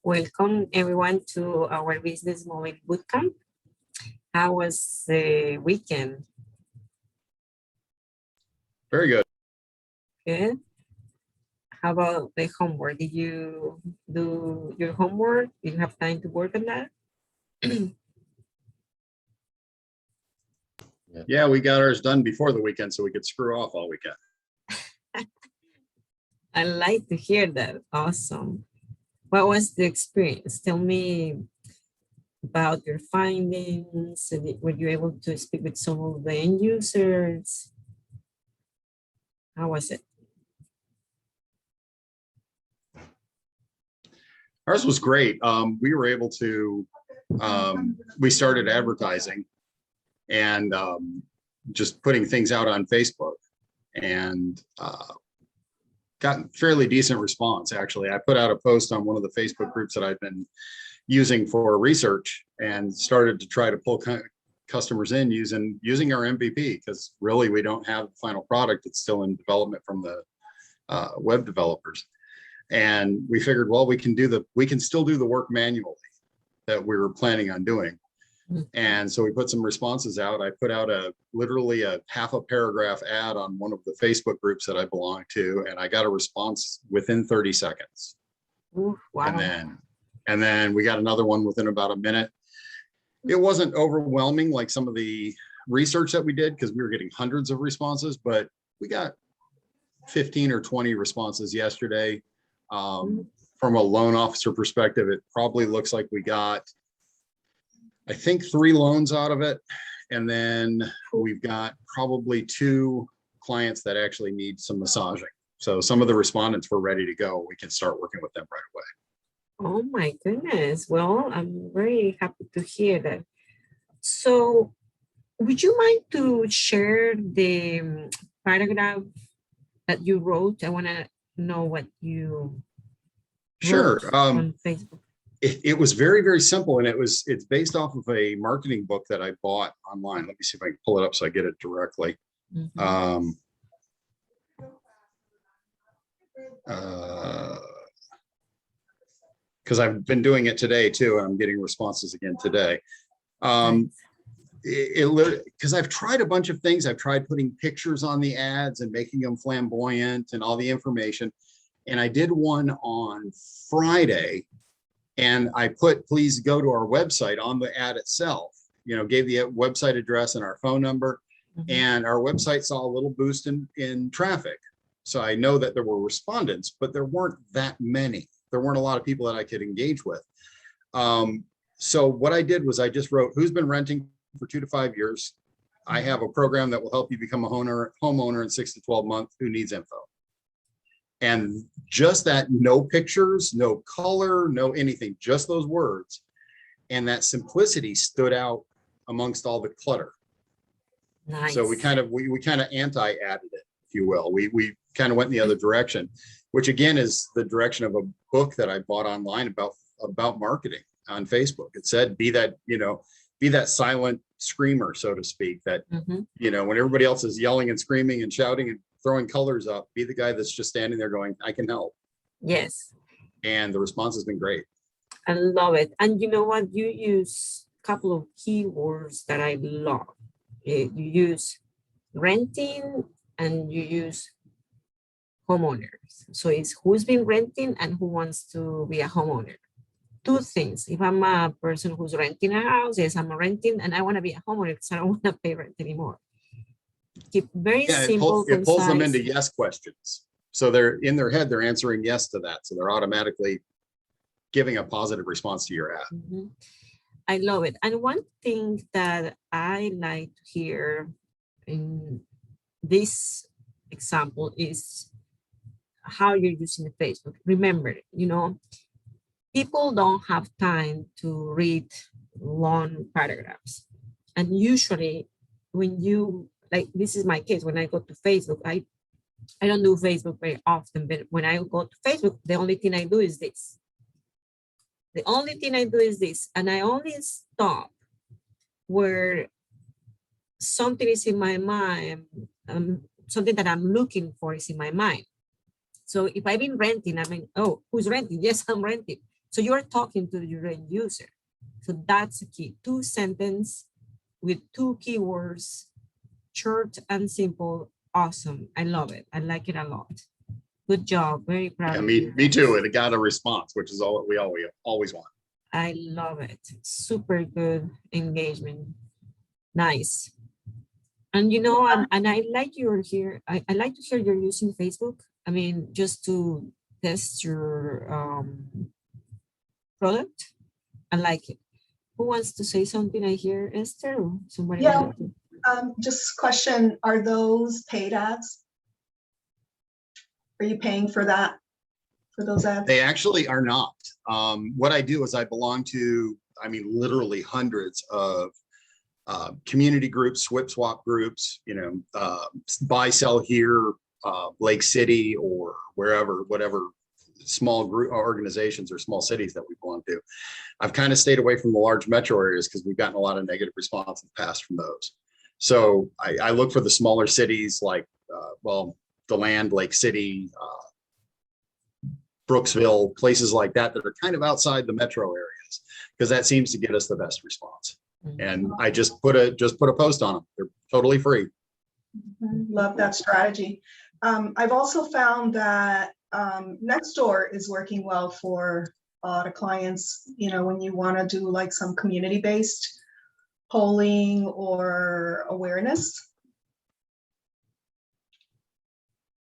Welcome everyone to our Business Mobile Bootcamp. How was the weekend? Very good. Good. How about the homework? Did you do your homework? Did you have time to work on that? Yeah, we got ours done before the weekend so we could screw off all weekend. I like to hear that. Awesome. What was the experience? Tell me about your findings. Were you able to speak with some of the end users? How was it? Ours was great. We were able to, we started advertising and just putting things out on Facebook and got fairly decent response, actually. I put out a post on one of the Facebook groups that I've been using for research and started to try to pull customers in using our MVP, because really we don't have the final product. It's still in development from the web developers. And we figured, well, we can still do the work manually that we were planning on doing. And so we put some responses out. I put out literally a half a paragraph ad on one of the Facebook groups that I belong to, and I got a response within 30 seconds. Ooh, wow. And then we got another one within about a minute. It wasn't overwhelming like some of the research that we did, because we were getting hundreds of responses, but we got 15 or 20 responses yesterday. From a loan officer perspective, it probably looks like we got, I think, 3 loans out of it. And then we've got probably 2 clients that actually need some massaging. So some of the respondents were ready to go. We can start working with them right away. Oh my goodness. Well, I'm very happy to hear that. So would you mind to share the paragraph that you wrote? I want to know what you Sure. wrote on Facebook. It was very, very simple, and it's based off of a marketing book that I bought online. Let me see if I can pull it up so I get it directly. Mm-hmm. Because I've been doing it today too, and I'm getting responses again today. Because I've tried a bunch of things. I've tried putting pictures on the ads and making them flamboyant and all the information. And I did one on Friday, and I put, please go to our website on the ad itself, gave the website address and our phone number. Mm-hmm. And our website saw a little boost in traffic. So I know that there were respondents, but there weren't that many. There weren't a lot of people that I could engage with. So what I did was I just wrote, who's been renting for 2 to 5 years. I have a program that will help you become a homeowner in 6 to 12 months, who needs info. And just that, no pictures, no color, no anything, just those words. And that simplicity stood out amongst all the clutter. Nice. So we kind of anti-added it, if you will. We kind of went in the other direction, which again is the direction of a book that I bought online about marketing on Facebook. It said, be that silent screamer, so to speak, that, mm-hmm. When everybody else is yelling and screaming and shouting and throwing colors up, be the guy that's just standing there going, I can help. Yes. And the response has been great. I love it. And you know what? You use a couple of keywords that I love. You use renting and you use homeowners. So it's who's been renting and who wants to be a homeowner. 2 things. If I'm a person who's renting a house, yes, I'm renting and I want to be a homeowner because I don't want to pay rent anymore. Keep very simple. It pulls them into yes questions. So they're in their head, they're answering yes to that. So they're automatically giving a positive response to your ad. Mm-hmm. I love it. And one thing that I like to hear in this example is how you're using the Facebook. Remember, people don't have time to read long paragraphs. And usually when you, like, this is my case, when I go to Facebook, I don't do Facebook very often, but when I go to Facebook, the only thing I do is this. And I only stop where something is in my mind, something that I'm looking for is in my mind. So if I've been renting, I mean, oh, who's renting? Yes, I'm renting. So you are talking to your end user. So that's the key. 2 sentences with 2 keywords, short and simple. Awesome. I love it. I like it a lot. Good job. Very proud Yeah, of you me too. guys. It got a response, which is all we always want. I love it. Super good engagement. Nice. And you know, and I like you're here. I like to hear you're using Facebook. I mean, just to test your product. I like it. Who wants to say something? I hear Esther. Or somebody Yeah, wanted to. just question, are those paid ads? Are you paying for that, for those ads? They actually are not. What I do is I belong to, I mean, literally hundreds of community groups, SWIP swap groups, you know, buy, sell here, Lake City or wherever, whatever small group organizations or small cities that we belong to. I've kind of stayed away from the large metro areas because we've gotten a lot of negative response in the past from those. So I look for the smaller cities like, well, DeLand, Lake City, Brooksville, places like that that are kind of outside the metro areas, because that seems to get us the best response. And I just put a post on them. They're totally free. Love that strategy. I've also found that Nextdoor is working well for a lot of clients, you know, when you want to do like some community-based polling or awareness.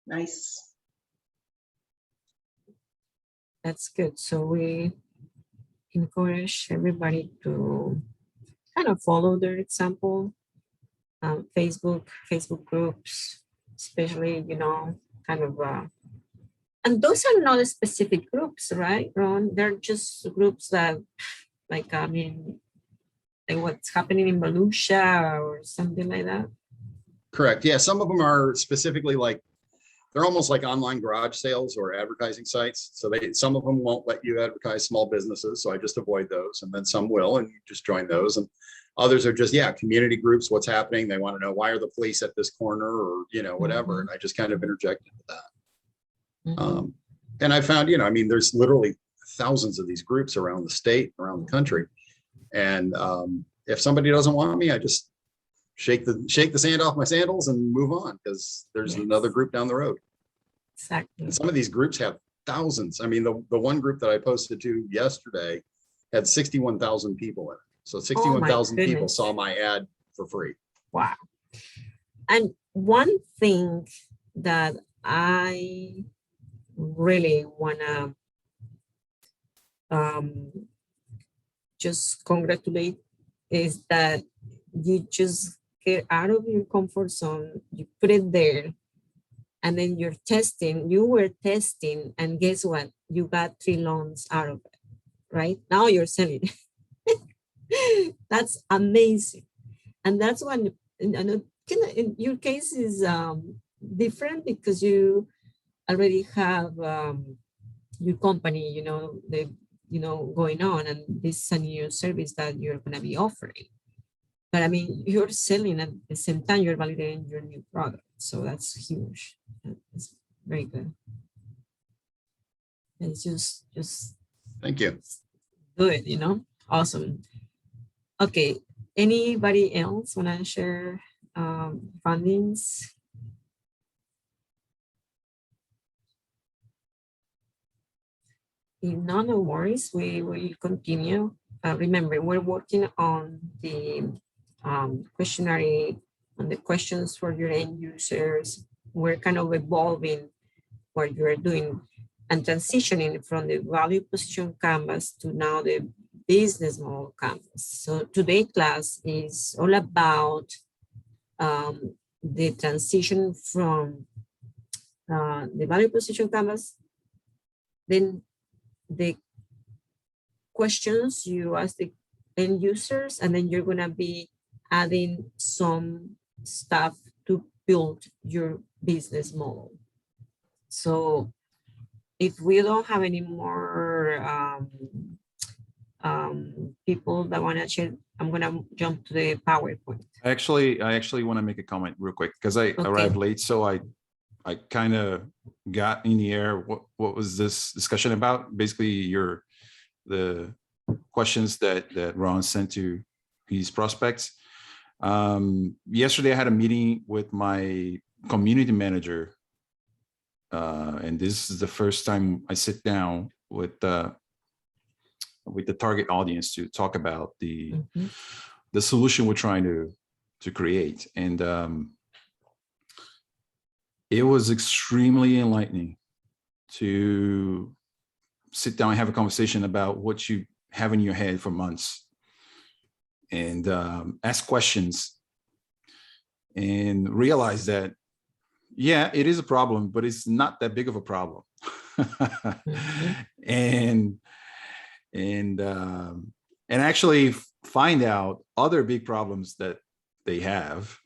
Nice. That's good. So we encourage everybody to kind of follow their example. Facebook groups, especially, you know, kind of, and those are not specific groups, right, Ron? They're just groups that, like, I mean, like what's happening in Volusia or something like that. Correct. Yeah, some of them are specifically like, they're almost like online garage sales or advertising sites. So some of them won't let you advertise small businesses. So I just avoid those. And then some will, and you just join those. And others are just, yeah, community groups, what's happening. They want to know, why are the police at this corner, or, you know, whatever. And I just kind of interject into that. And I found, you know, I mean, there's literally thousands of these groups around the state, around the country. And if somebody doesn't want me, I just shake the sand off my sandals and move on, because there's another group down the road. Exactly. And some of these groups have thousands. I mean, the one group that I posted to yesterday had 61,000 people in it. So 61,000 people saw my ad for free. Wow. And one thing that I really wanna just congratulate is that you just get out of your comfort zone, you put it there, and then you were testing, and guess what? You got 3 loans out of it, right? Now you're selling. That's amazing. And that's when, in your case is different because you already have your company, you know, going on, and this is a new service that you're going to be offering. But I mean, you're selling at the same time you're validating your new product. So that's huge. It's very good. It's just Thank you. do it, you know. Awesome. Okay. Anybody else want to share fundings? If not, no worries. We will continue. Remember, we're working on the questionnaire, on the questions for your end users. We're kind of evolving what you're doing and transitioning from the value position canvas to now the business model canvas. So today's class is all about the transition from the value position canvas, then the questions you ask the end users, and then you're going to be adding some stuff to build your business model. So if we don't have any more people that want to share, I'm going to jump to the PowerPoint. I actually want to make a comment real quick because I arrived late. So I kind of got in the air. What was this discussion about? Basically, your the questions that Ron sent to his prospects. Yesterday, I had a meeting with my community manager, and this is the first time I sit down with the target audience to talk about the solution we're trying to create. And it was extremely enlightening to sit down and have a conversation about what you have in your head for months, and ask questions and realize that, yeah, it is a problem, but it's not that big of a problem. and actually find out other big problems that they have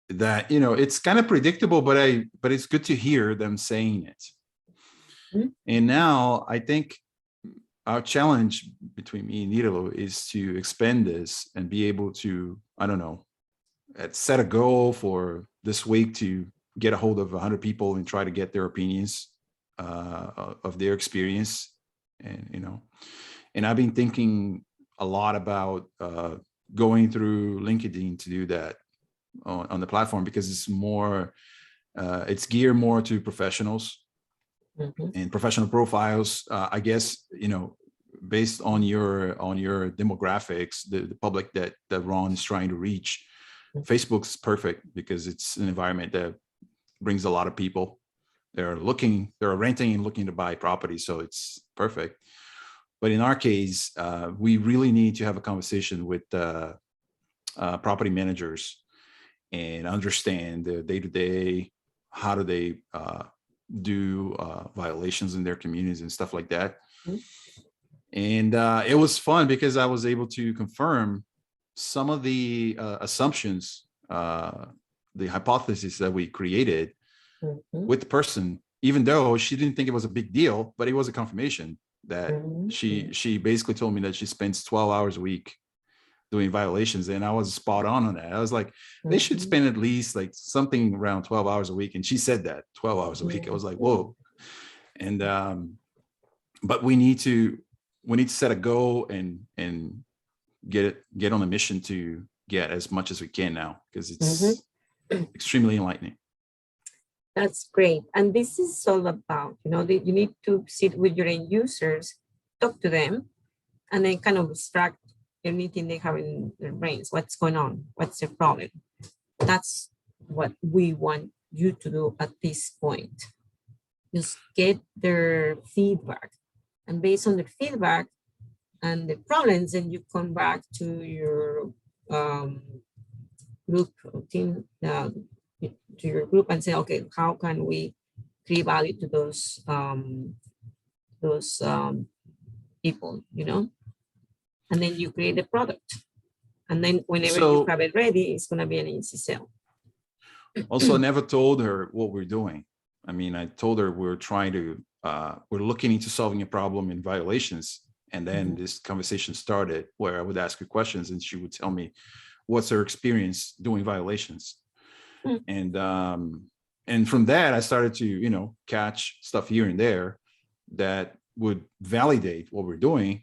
that, it's kind of predictable, but it's good to hear them saying it. And now I think our challenge between me and Nidalo is to expand this and be able to, I don't know, set a goal for this week to get a hold of 100 people and try to get their opinions of their experience. And I've been thinking a lot about going through LinkedIn to do that on the platform, because it's more, it's geared more to professionals and professional profiles. I guess, based on your demographics, the public that Ron is trying to reach, Facebook's perfect because it's an environment that brings a lot of people. They're renting and looking to buy property, so it's perfect. But in our case, we really need to have a conversation with property managers and understand the day-to-day, how do they do violations in their communities and stuff like that. And it was fun because I was able to confirm some of the assumptions, the hypotheses that we created with the person, even though she didn't think it was a big deal, but it was a confirmation that she basically told me that she spends 12 hours a week doing violations. And I was spot on that. I was like, they should spend at least like something around 12 hours a week. And she said that 12 hours a week. I was like, whoa. And, but we need to set a goal and get on a mission to get as much as we can now, because it's extremely enlightening. That's great. And this is all about, you need to sit with your end users, talk to them, and then kind of extract anything they have in their brains. What's going on? What's the problem? That's what we want you to do at this point. Just get their feedback. And based on the feedback and the problems, then you come back to your group team, to your group, and say, okay, how can we create value to those people, and then you create the product, and then whenever you have it ready, it's going to be an easy sell. Also, I never told her what we're doing. I mean, I told her we're trying to we're looking into solving a problem in violations, and then this conversation started where I would ask her questions and she would tell me what's her experience doing violations. And from that, I started to, catch stuff here and there that would validate what we're doing,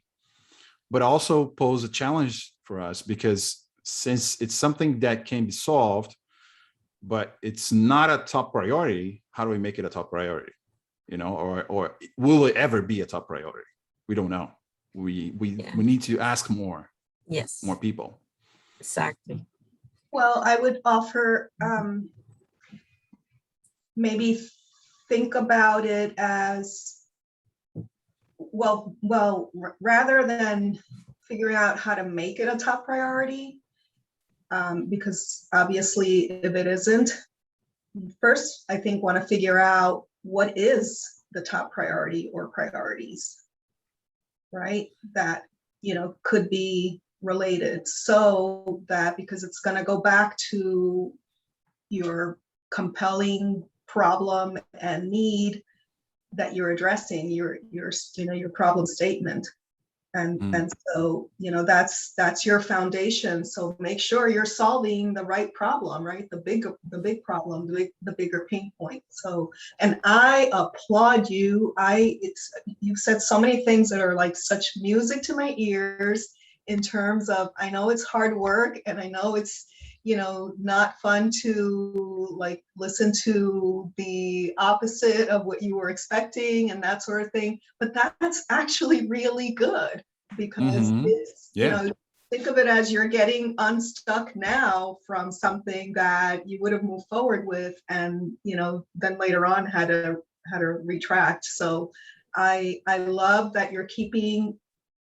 but also pose a challenge for us, because since it's something that can be solved, but it's not a top priority, how do we make it a top priority? Or will it ever be a top priority? We don't know. We need to ask more. Yes. More people. Exactly. Well, I would offer maybe think about it as well, rather than figuring out how to make it a top priority, because obviously if it isn't, first, I think want to figure out what is the top priority or priorities, right? That, could be related, so that, because it's going to go back to your compelling problem and need that you're addressing, your problem statement. And so, you know, that's your foundation. So make sure you're solving the right problem, right? The big problem, the bigger pain point. So, and I applaud you. You've said so many things that are like such music to my ears in terms of, I know it's hard work and I know it's, you know, not fun to like listen to the opposite of what you were expecting and that sort of thing, but that's actually really good because it's, you Yeah. know, think of it as you're getting unstuck now from something that you would have moved forward with and, you know, then later on had to retract. So I love that you're keeping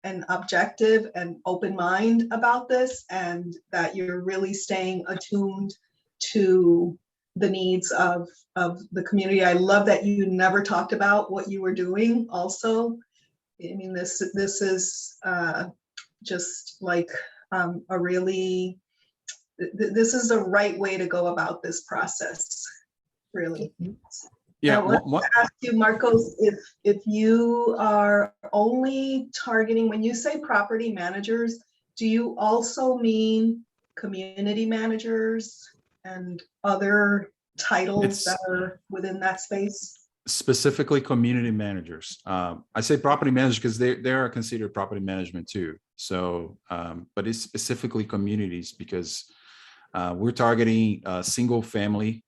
an objective and open mind about this and that you're really staying attuned to the needs of the community. I love that you never talked about what you were doing also. I mean, this is just like a really, this is the right way to go about this process, really. Yeah. I want to ask you, Marcos, if you are only targeting, when you say property managers, do you also mean community managers and other titles that are within that space? Specifically community managers. I say property managers because they are considered property management too. So, but it's specifically communities because we're targeting single family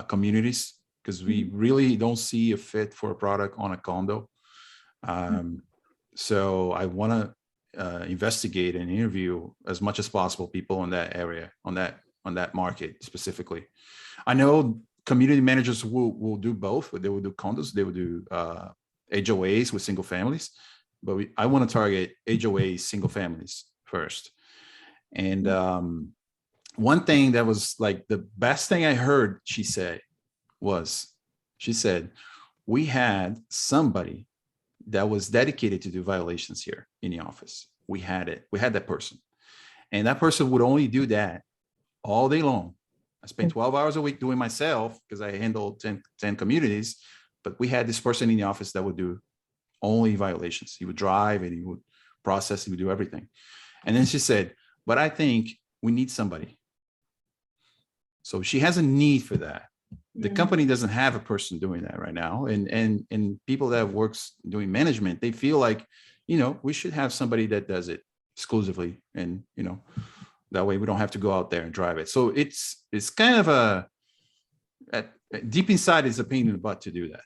communities because we really don't see a fit for a product on a condo. So I want to investigate and interview as much as possible people in that area, on that market specifically. I know community managers will do both, but they will do condos, they will do HOAs with single families, but I want to target HOAs, single families first. And one thing that was like the best thing I heard she said, we had somebody that was dedicated to do violations here in the office. We had that person. And that person would only do that all day long. I spent 12 hours a week doing myself because I handled 10 communities, but we had this person in the office that would do only violations. He would drive and he would process, he would do everything. And then she said, but I think we need somebody. So she has a need for that. The company doesn't have a person doing that right now. And people that works doing management, they feel like, you know, we should have somebody that does it exclusively. And, you know, that way we don't have to go out there and drive it. So it's kind of deep inside is a pain in the butt to do that.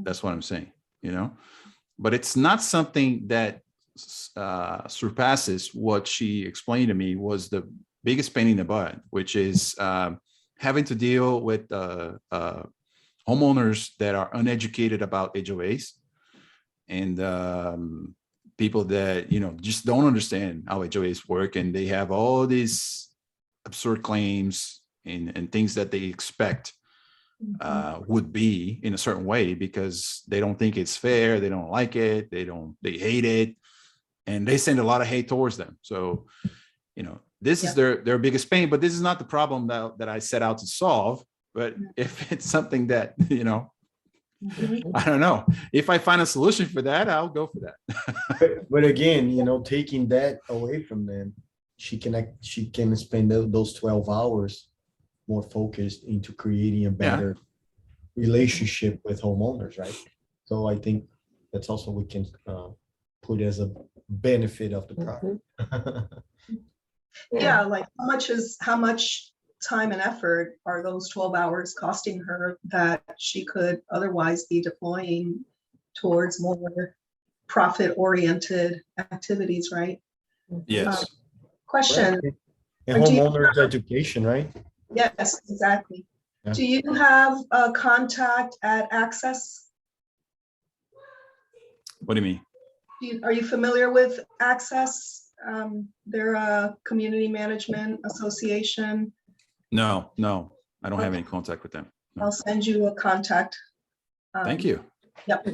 That's what I'm saying, you know, but it's not something that surpasses what she explained to me was the biggest pain in the butt, which is having to deal with homeowners that are uneducated about HOAs and people that, you know, just don't understand how HOAs work. And they have all these absurd claims and things that they expect would be in a certain way because they don't think it's fair. They don't like it. They hate it. And they send a lot of hate towards them. So, you know, this is their biggest pain, but this is not the problem that I set out to solve. But if it's something that, you know, I don't know, if I find a solution for that, I'll go for that. But again, you know, taking that away from them, she can spend those 12 hours more focused into creating a better relationship with homeowners, right? So I think that's also we can put as a benefit of the product. Yeah, like how much time and effort are those 12 hours costing her that she could otherwise be deploying towards more profit-oriented activities, right? Yes. Question. And homeowners education, right? Yes, exactly. Yeah. Do you have a contact at Access? What do you mean? Are you familiar with Access? They're a community management association. No, I don't have any contact with them. No. I'll send you a contact. Thank you. Yep.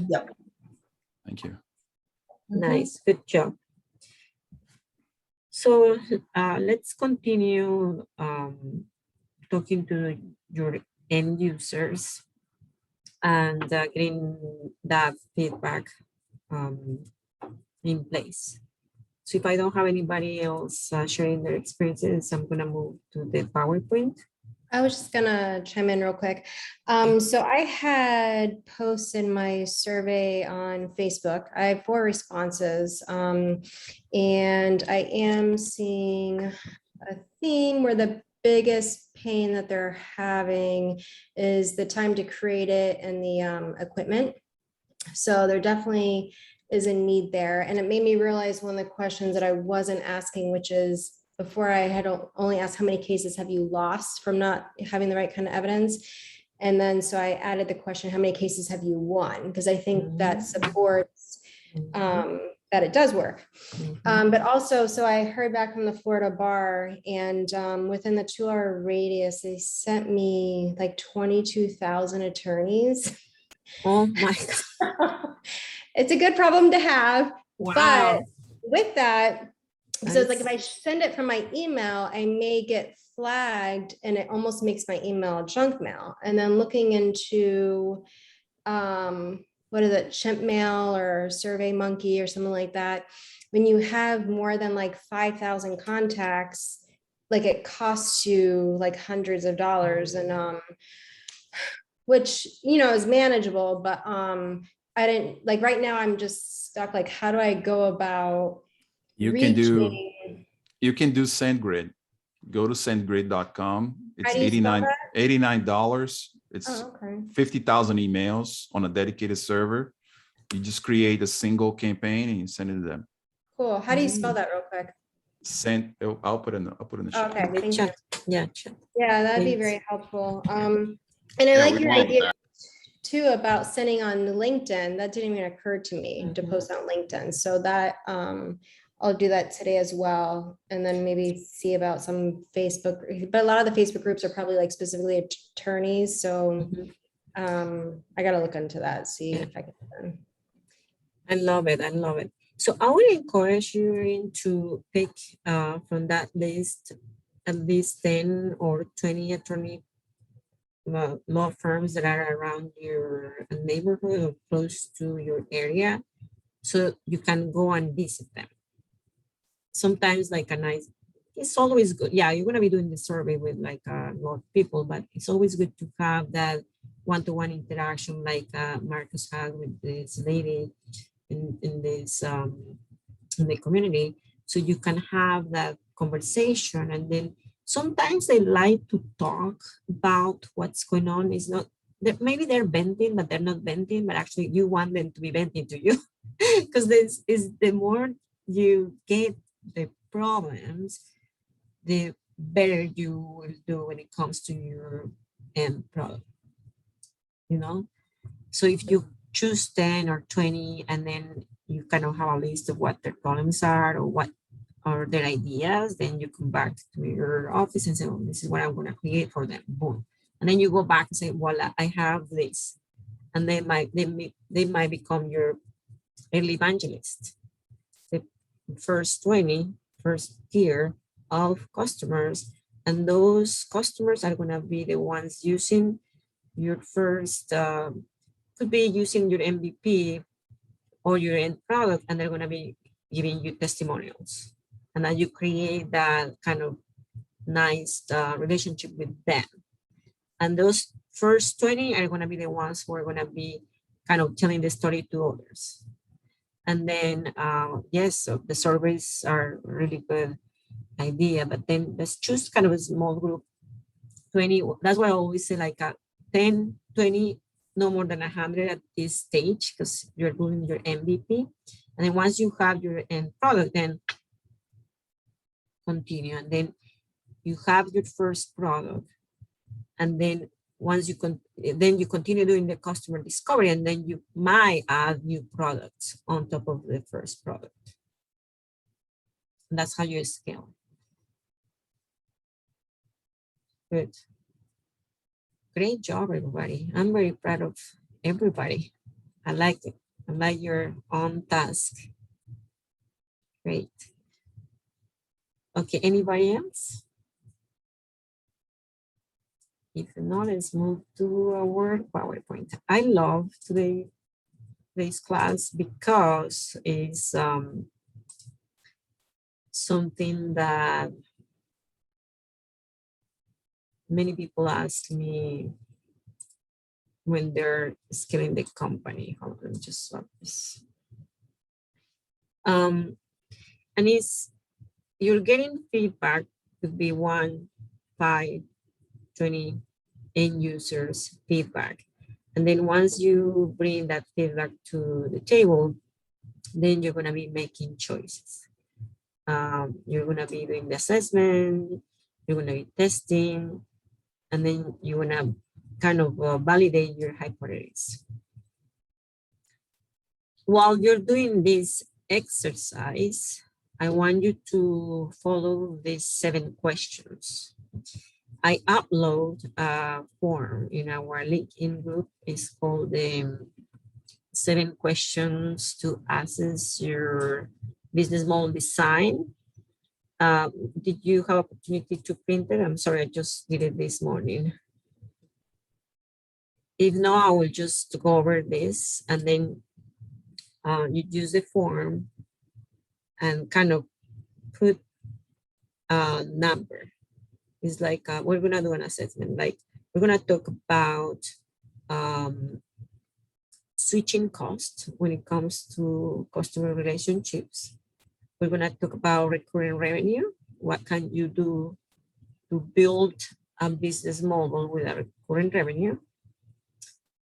Thank you. Nice, good job. So let's continue talking to your end users and getting that feedback in place. So if I don't have anybody else sharing their experiences, I'm gonna move to the PowerPoint. I was just gonna chime in real quick. So I had posted my survey on Facebook. I have 4 responses. And I am seeing a theme where the biggest pain that they're having is the time to create it and the equipment. So there definitely is a need there. And it made me realize one of the questions that I wasn't asking, which is, before I had only asked how many cases have you lost from not having the right kind of evidence. And then so I added the question, how many cases have you won? Because I think that supports that it does work. But also, so I heard back from the Florida bar, and within the 2-hour radius, they sent me like 22,000 attorneys. Oh my God. It's a good problem to have, Wow. but with that, so it's like if I That's- send it from my email, I may get flagged and it almost makes my email junk mail. And then looking into, what is it, Chimp Mail or Survey Monkey or something like that, when you have more than like 5,000 contacts, like it costs you like hundreds of dollars, and which, you know, is manageable, but I didn't, like, right now I'm just stuck, like, how do I go about You can do, reaching? you can do SendGrid. Go to sendgrid.com. It's How do you spell $89. It's Oh, okay. 50,000 emails on a dedicated server. You just create a single campaign and you send it to them. Cool. How do you spell that real quick? I'll put in the chat. Okay, the thank you. chat. Yeah, chat. Yeah, that'd be Thanks. very helpful. And I Yeah, like we'd your love idea that. too about sending on LinkedIn. That didn't even occur to me to Mhm. post on LinkedIn. So that I'll do that today as well. And then maybe see about some Facebook, but a lot of the Facebook groups are probably like specifically attorneys. So Mhm. I gotta look into that, see Yeah. if I can. I love it. I love it. So I would encourage you to pick from that list at least 10 or 20 attorney law firms that are around your neighborhood or close to your area, so you can go and visit them. Sometimes like a nice, it's always good. Yeah, you're gonna be doing the survey with like a lot of people, but it's always good to have that one-to-one interaction like Marcus had with this lady in this in the community, so you can have that conversation. And then sometimes they like to talk about what's going on. It's not that maybe they're venting, but they're not venting, but actually you want them to be venting to you. Because this is, the more you get the problems, the better you will do when it comes to your end product, you know. So if you choose 10 or 20, and then you kind of have a list of what their problems are or what are their ideas, then you come back to your office and say, oh, this is what I'm going to create for them. Boom. And then you go back and say, voila, I have this. And they might become your early evangelist. The first tier of customers. And those customers are going to be the ones using your first could be using your MVP or your end product, and they're going to be giving you testimonials. And then you create that kind of nice relationship with them. And those first 20 are going to be the ones who are going to be kind of telling the story to others. And then, yes, so the surveys are really good idea, but then let's choose kind of a small group, 20. That's why I always say like 10, 20, no more than 100 at this stage, because you're doing your MVP. And then once you have your end product, then continue. And then you have your first product. And then once you then you continue doing the customer discovery, and then you might add new products on top of the first product. And that's how you scale. Good. Great job, everybody. I'm very proud of everybody. I like it. I like your on task. Great. Okay, anybody else? If not, let's move to our PowerPoint. I love today this class because it's something that many people ask me when they're scaling the company. Hold on, let me just swap this. And it's, you're getting feedback, could be 1, 5, 20 end users feedback. And then once you bring that feedback to the table, then you're gonna be making choices. You're gonna be doing the assessment, you're gonna be testing, and then you're gonna kind of validate your hypothesis. While you're doing this exercise, I want you to follow these 7 questions. I upload a form in our LinkedIn group. It's called the 7 questions to assess your business model design. Did you have opportunity to print it? I'm sorry, I just did it this morning. If not, I will just go over this, and then you use the form and kind of put a number. It's like we're gonna do an assessment. Like we're gonna talk about switching costs when it comes to customer relationships. We're gonna talk about recurring revenue. What can you do to build a business model with a recurring revenue?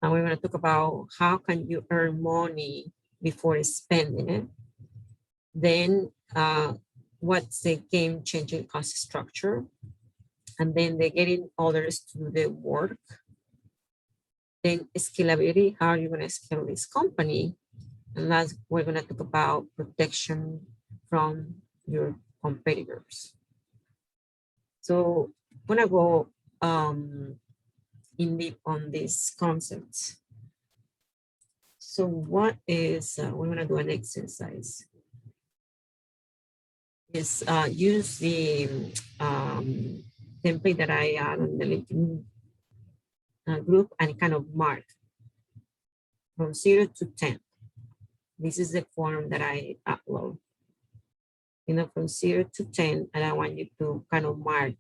And we're gonna talk about how can you earn money before spending it. Then what's the game-changing cost structure? And then they're getting others to do the work. Then scalability, how are you gonna scale this company? And last, we're gonna talk about protection from your competitors. So I'm gonna go in deep on these concepts. So what is, we're gonna do an exercise. Is use the template that I add on the LinkedIn group and kind of mark from 0 to 10. This is the form that I upload. You know, from 0 to 10, and I want you to kind of mark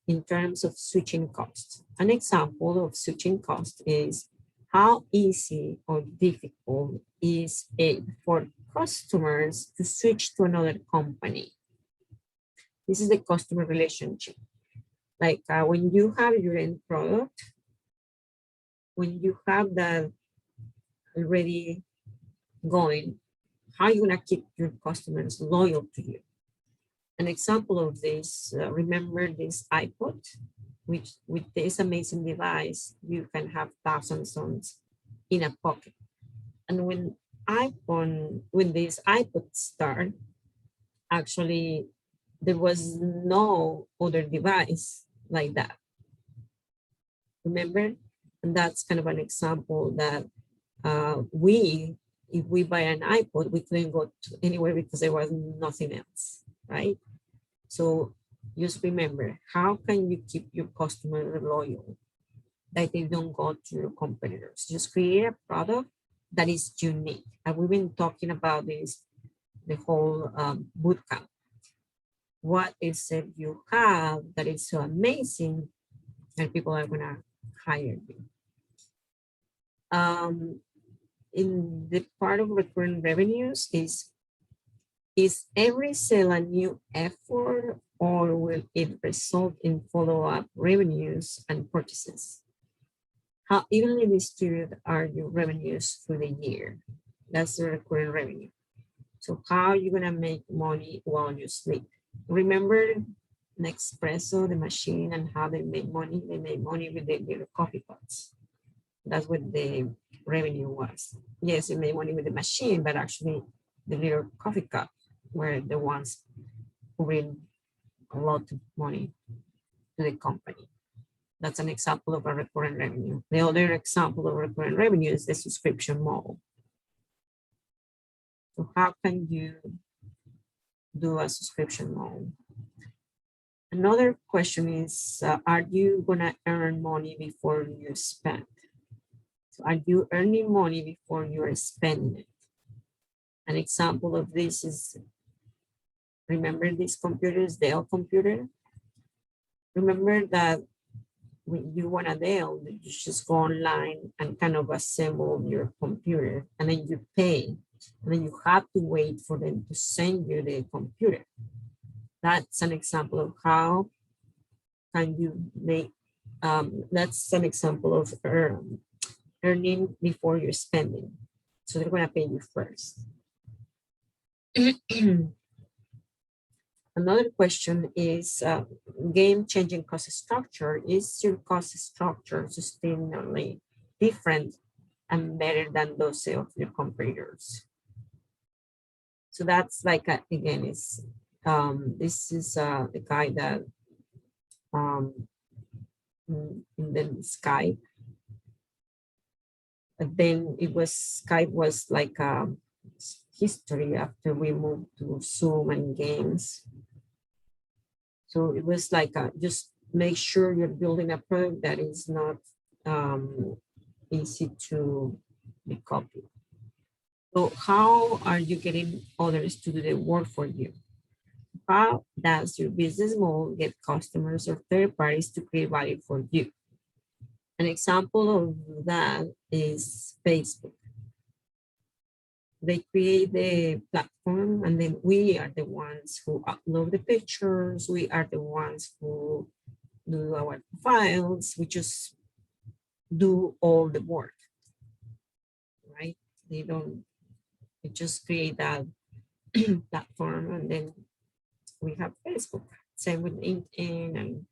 in terms of switching costs. An example of switching cost is how easy or difficult is it for customers to switch to another company. This is the customer relationship. Like when you have your end product, when you have that already going, how are you gonna keep your customers loyal to you? An example of this, remember this iPod, which with this amazing device, you can have thousands of songs in a pocket. And when this iPod started, actually, there was no other device like that. Remember? And that's kind of an example that if we buy an iPod, we couldn't go to anywhere because there was nothing else, right? So just remember, how can you keep your customer loyal? That they don't go to your competitors. Just create a product that is unique. And we've been talking about this, the whole bootcamp. What is it you have that is so amazing and people are gonna hire you? In the part of recurring revenues is every sale a new effort, or will it result in follow-up revenues and purchases? How evenly distributed are your revenues through the year? That's the recurring revenue. So how are you gonna make money while you sleep? Remember Nespresso, the machine, and how they make money? They made money with the little coffee pots. That's what the revenue was. Yes, they made money with the machine, but actually the little coffee cup were the ones who bring a lot of money to the company. That's an example of a recurring revenue. The other example of recurring revenue is the subscription model. So how can you do a subscription model? Another question is, are you gonna earn money before you spend? So are you earning money before you are spending it? An example of this is, remember these computers, Dell computer? Remember that when you want a Dell, you just go online and kind of assemble your computer, and then you pay, and then you have to wait for them to send you the computer. That's an example of how can you make, that's an example of earning before you're spending. So they're gonna pay you first. Another question is game-changing cost structure. Is your cost structure sustainably different and better than those of your competitors? So that's like, again, is this is the guy that in the Skype. And then it was Skype was like history after we moved to Zoom and games. So it was like just make sure you're building a product that is not easy to be copied. So how are you getting others to do the work for you? How does your business model get customers or third parties to create value for you? An example of that is Facebook. They create the platform, and then we are the ones who upload the pictures. We are the ones who do our files. We just do all the work, right? They just create that platform, and then we have Facebook. Same with LinkedIn and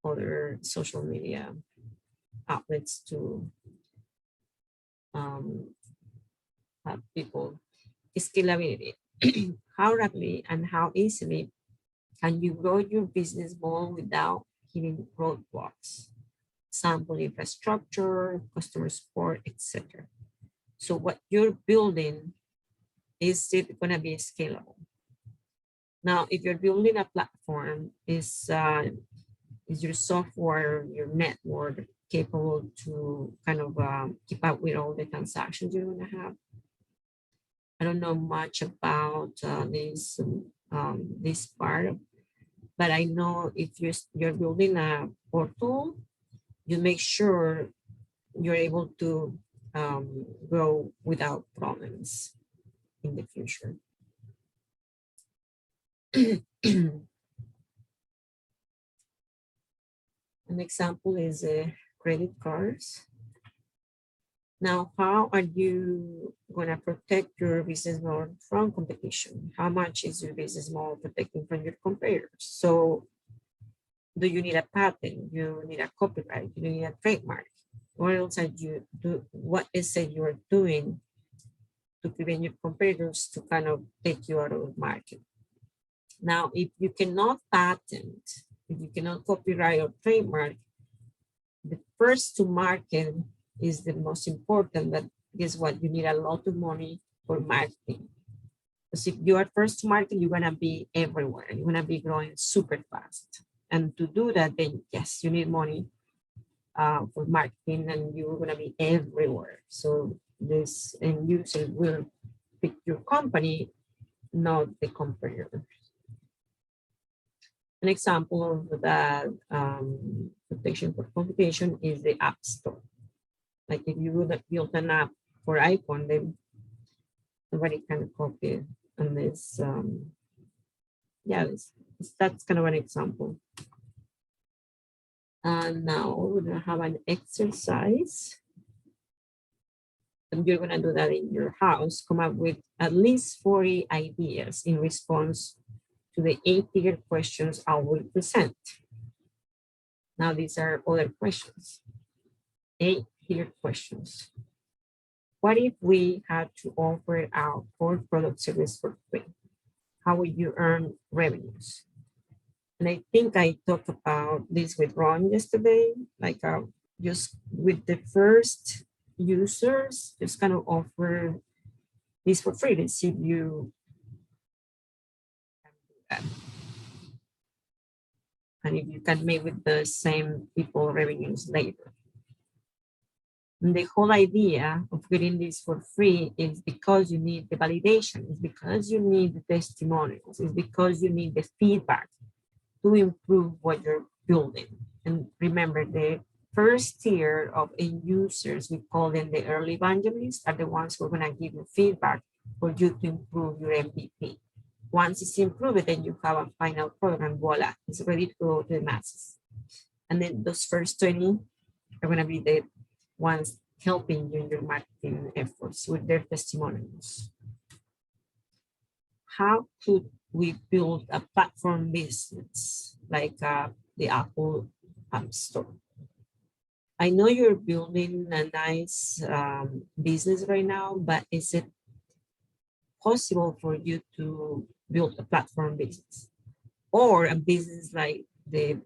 other social media outlets to have people. Scalability. How rapidly and how easily can you grow your business model without hitting roadblocks? Sample infrastructure, customer support, etc. So what you're building, is it going to be scalable? Now, if you're building a platform, is your software, your network capable to kind of keep up with all the transactions you're going to have? I don't know much about this part, but I know if you're building a portal, you make sure you're able to grow without problems in the future. An example is credit cards. Now, how are you going to protect your business model from competition? How much is your business model protecting from your competitors? So, do you need a patent? You need a copyright? You need a trademark? What else are you do? What is it you are doing to prevent your competitors to kind of take you out of the market? Now, if you cannot patent, if you cannot copyright or trademark, the first to market is the most important, but guess what? You need a lot of money for marketing. Because if you are first to market, you're gonna be everywhere. You're gonna be growing super fast. And to do that, then yes, you need money for marketing, and you're gonna be everywhere. So this end user will pick your company, not the competitor. An example of that protection for competition is the App Store. Like if you would have built an app for iPhone, then nobody can copy it. And this, yeah, that's kind of an example. And now we're gonna have an exercise. And you're gonna do that in your house. Come up with at least 40 ideas in response to the 8 questions I will present. Now these are other questions. 8 questions. What if we had to offer our core product service for free? How would you earn revenues? And I think I talked about this with Ron yesterday, like just with the first users, just kind of offer this for free to see if you can do that. And if you can make with the same people revenues later. And the whole idea of getting this for free is because you need the validation, it's because you need the testimonials, it's because you need the feedback to improve what you're building. And remember, the first tier of end users, we call them the early evangelists, are the ones who are going to give you feedback for you to improve your MVP. Once it's improved, then you have a final product and voila, it's ready to go to the masses. And then those first 20 are going to be the ones helping you in your marketing efforts with their testimonials. How could we build a platform business like the Apple App Store? I know you're building a nice business right now, but is it possible for you to build a platform business or a business like the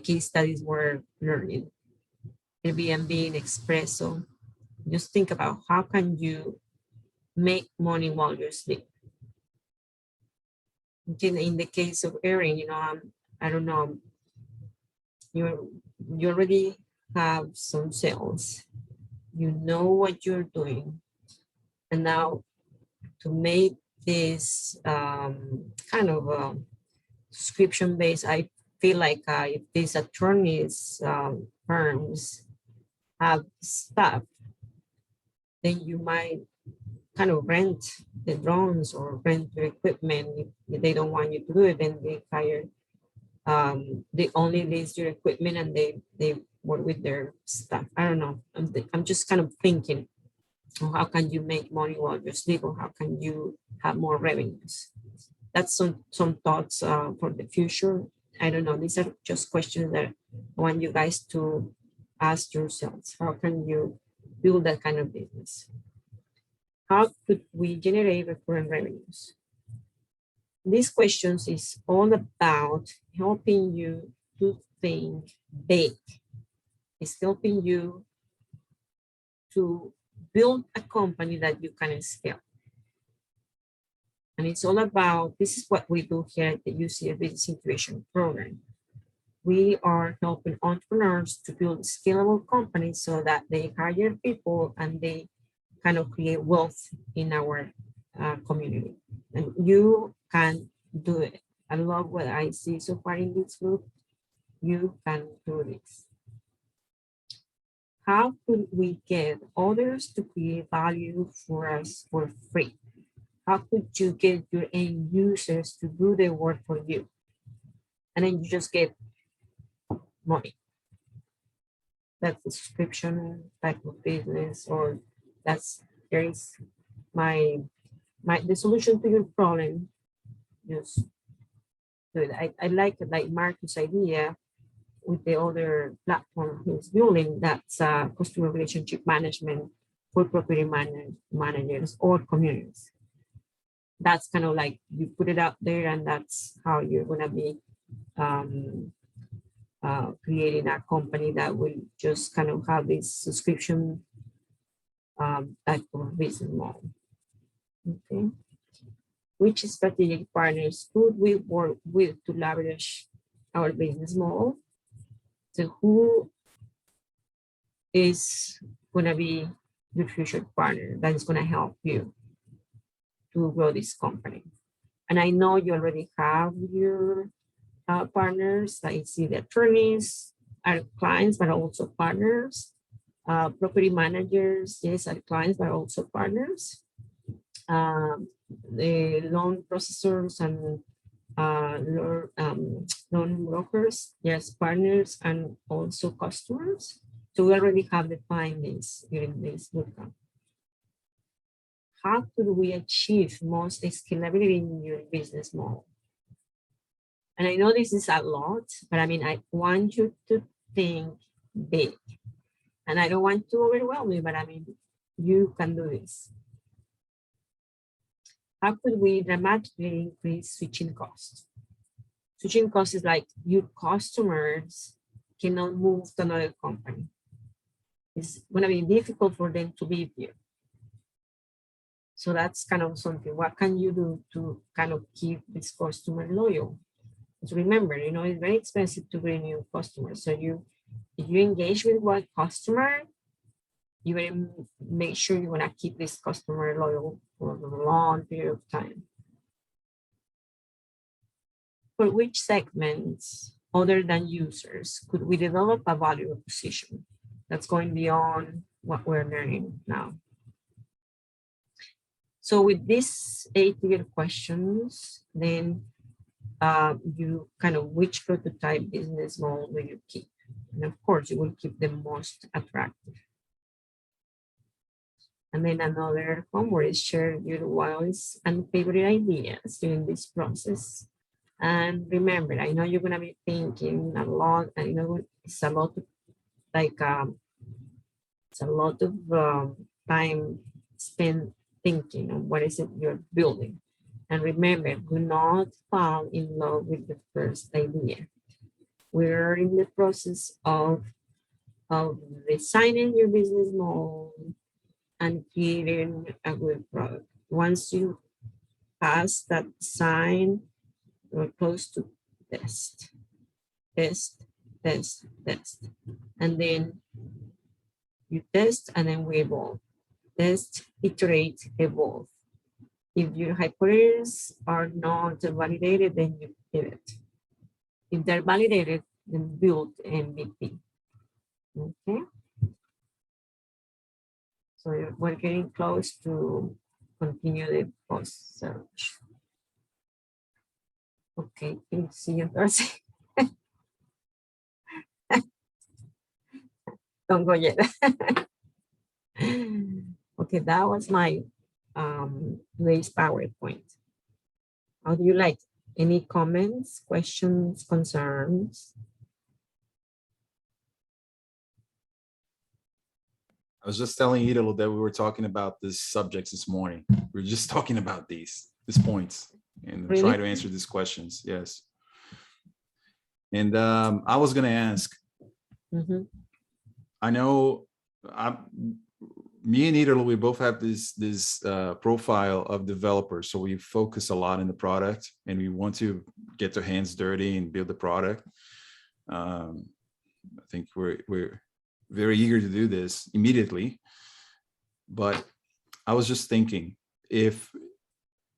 case studies we're learning? Airbnb, Expresso. Just think about how can you make money while you sleep. In the case of Erin, you know, I don't know, you already have some sales, you know what you're doing, and now to make this kind of subscription based, I feel like if these attorneys firms have staff, then you might kind of rent the drones or rent your equipment. If they don't want you to do it, then they hire, they only lease your equipment and they work with their staff. I don't know. I'm just kind of thinking, how can you make money while you're asleep, or how can you have more revenues? That's some thoughts for the future. I don't know. These are just questions that I want you guys to ask yourselves. How can you build that kind of business? How could we generate recurring revenues? These questions is all about helping you to think big. It's helping you to build a company that you can scale. And it's all about, this is what we do here at the UCF Business Incubation Program. We are helping entrepreneurs to build scalable companies so that they hire people and they kind of create wealth in our community. And you can do it. I love what I see so far in this group. You can do this. How could we get others to create value for us for free? How could you get your end users to do the work for you? And then you just get money. That's a subscription type of business, or that's there is the solution to your problem. Just do it. I like Marcus' idea with the other platform he's building, that's customer relationship management for property managers or communities. That's kind of like you put it out there, and that's how you're going to be creating a company that will just kind of have this subscription type of business model. Okay. Which strategic partners could we work with to leverage our business model? So who is going to be your future partner that is going to help you to grow this company? And I know you already have your partners, like see the attorneys, our clients, but also partners, property managers, yes, our clients, but also partners, the loan processors and loan brokers, yes, partners, and also customers. So we already have defined this during this bootcamp. How could we achieve most scalability in your business model? And I know this is a lot, but I mean, I want you to think big. And I don't want to overwhelm you, but I mean, you can do this. How could we dramatically increase switching costs? Switching costs is like your customers cannot move to another company. It's going to be difficult for them to live here. So that's kind of something. What can you do to kind of keep this customer loyal? Because remember, you know, it's very expensive to bring new customers. So if you engage with one customer, You better make sure you want to keep this customer loyal for a long period of time. For which segments, other than users, could we develop a value proposition that's going beyond what we're learning now? So with these 8 clear questions, then you kind of which prototype business model will you keep? And of course, you will keep the most attractive. And then another homework is share your wildest and favorite ideas during this process. And remember, I know you're gonna be thinking a lot. I know it's a lot of like it's a lot of time spent thinking on what is it you're building. And remember, do not fall in love with the first idea. We're in the process of designing your business model and creating a good product. Once you pass that design, you're close to test, test, test, test. And then you test and then we evolve. Test, iterate, evolve. If your hypotheses are not validated, then you pivot. If they're validated, then build MVP. Okay. So we're getting close to continue the post search. Okay, see you Thursday. Don't go yet. Okay, that was my today's PowerPoint. How do you like it? Any comments, questions, concerns? I was just telling Idolo that we were talking about this subjects this morning. We were just talking about these points and Really? try to answer these questions. Yes. And I was going to ask, Mhm. I know me and Idolo, we both have this profile of developers. So we focus a lot in the product and we want to get their hands dirty and build the product. I think we're very eager to do this immediately. But I was just thinking, if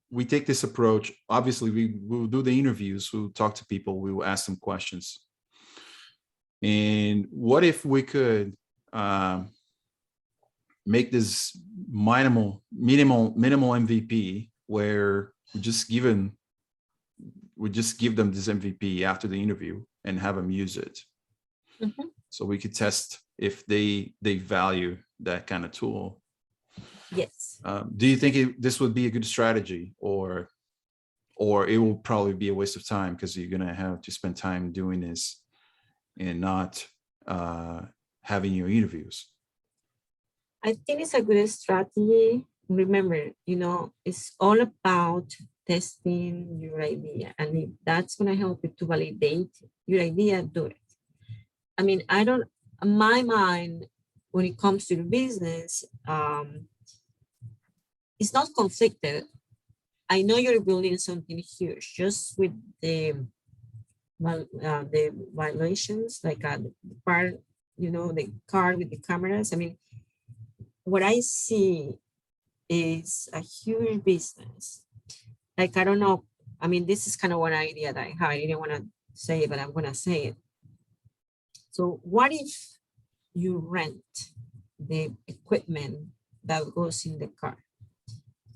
we take this approach, obviously we will do the interviews, we'll talk to people, we will ask them questions. And what if we could make this minimal MVP where we just give them this MVP after the interview and have them use it. Mhm. So we could test if they value that kind of tool. Yes. Do you think this would be a good strategy, or it will probably be a waste of time because you're gonna have to spend time doing this and not having your interviews? I think it's a good strategy. Remember, it's all about testing your idea. And if that's going to help you to validate your idea, do it. I mean, my mind, when it comes to the business, it's not conflicted. I know you're building something huge just with the violations, like the part, the car with the cameras. I mean, what I see is a huge business. Like, I don't know. I mean, this is kind of one idea that I had. I didn't want to say it, but I'm going to say it. So what if you rent the equipment that goes in the car,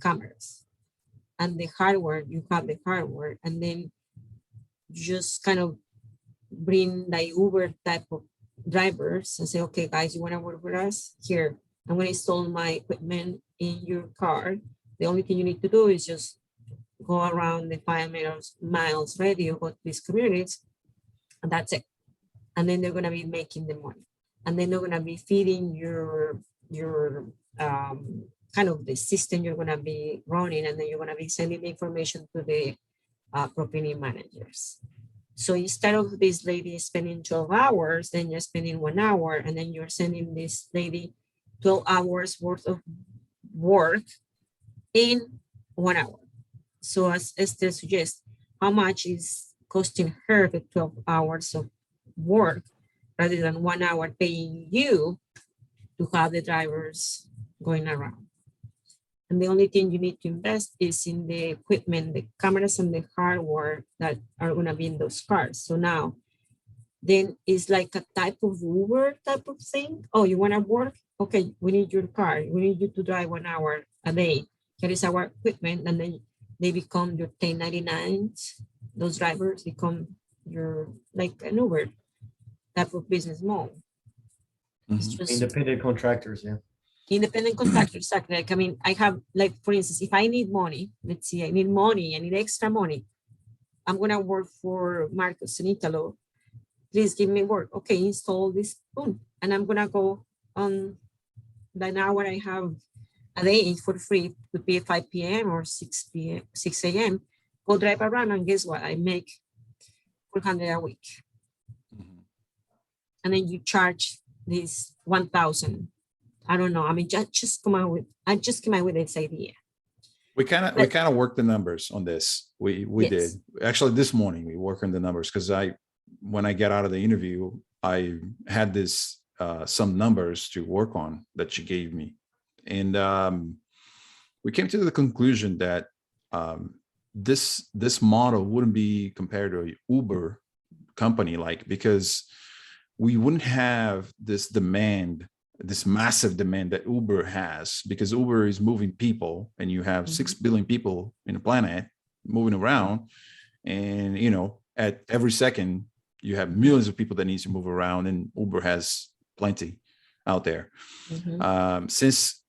cameras, and the hardware, you have the hardware, and then just kind of bring the Uber type of drivers and say, okay, guys, you want to work with us? Here, I'm going to install my equipment in your car. The only thing you need to do is just go around the 5 miles radius of these communities, and that's it. And then they're going to be making the money. And then they're going to be feeding your kind of the system you're going to be running, and then you're going to be sending the information to the property managers. So instead of this lady spending 12 hours, then you're spending 1 hour, and then you're sending this lady 12 hours worth of work in 1 hour. So as Esther suggests, how much is costing her the 12 hours of work rather than 1 hour paying you to have the drivers going around. And the only thing you need to invest is in the equipment, the cameras and the hardware that are gonna be in those cars. So now, then it's like a type of Uber type of thing. Oh, you wanna work? Okay, we need your car. We need you to drive 1 hour a day. Here is our equipment, and then they become your 1099s. Those drivers become your like an Uber type of business model. It's Mhm. just Independent contractors, yeah. independent contractor, exactly. Like, I mean, I have, like, for instance, if I need money, let's see, I need money, I need extra money. I'm gonna work for Marcos and Italo. Please give me work. Okay, install this, boom. And I'm gonna go on the hour I have a day for free, could be 5 p.m. or 6 p.m., 6 a.m. Go drive around, and guess what? I make 400 a week. Mhm. And then you charge this 1,000. I don't know. I mean, I just came out with this idea. We But- kind of worked the numbers on this. We Yes. did. Actually, this morning we worked on the numbers because when I get out of the interview, I had this some numbers to work on that you gave me. And we came to the conclusion that this model wouldn't be compared to a Uber company, like, because we wouldn't have this demand, this massive demand that Uber has, because Uber is moving people, and you have 6 billion people in the planet moving around, and at every second you have millions of people that need to move around, and Uber has plenty out there. Mhm.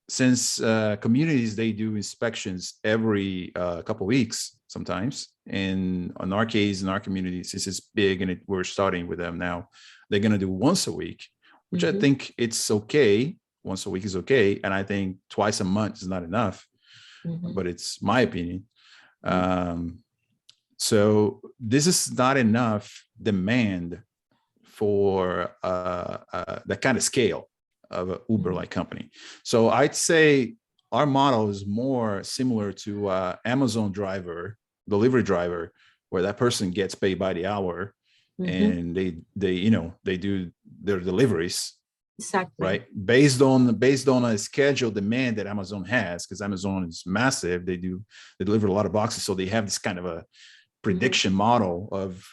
Since communities, they do inspections every couple of weeks sometimes, and in our case, in our community, since it's big and we're starting with them now, they're going to do once a week, which I Mhm. think it's okay. Once a week is okay, and I think twice a month is not enough, Mhm. but it's my opinion. Mhm. So this is not enough demand for that kind of scale of an Uber-like company. So I'd say our model is more similar to Amazon delivery driver, where that person gets paid by the hour, Mhm. and they do their deliveries, Exactly. right? Based on a schedule demand that Amazon has, because Amazon is massive. They deliver a lot of boxes, so they have this kind of a prediction model of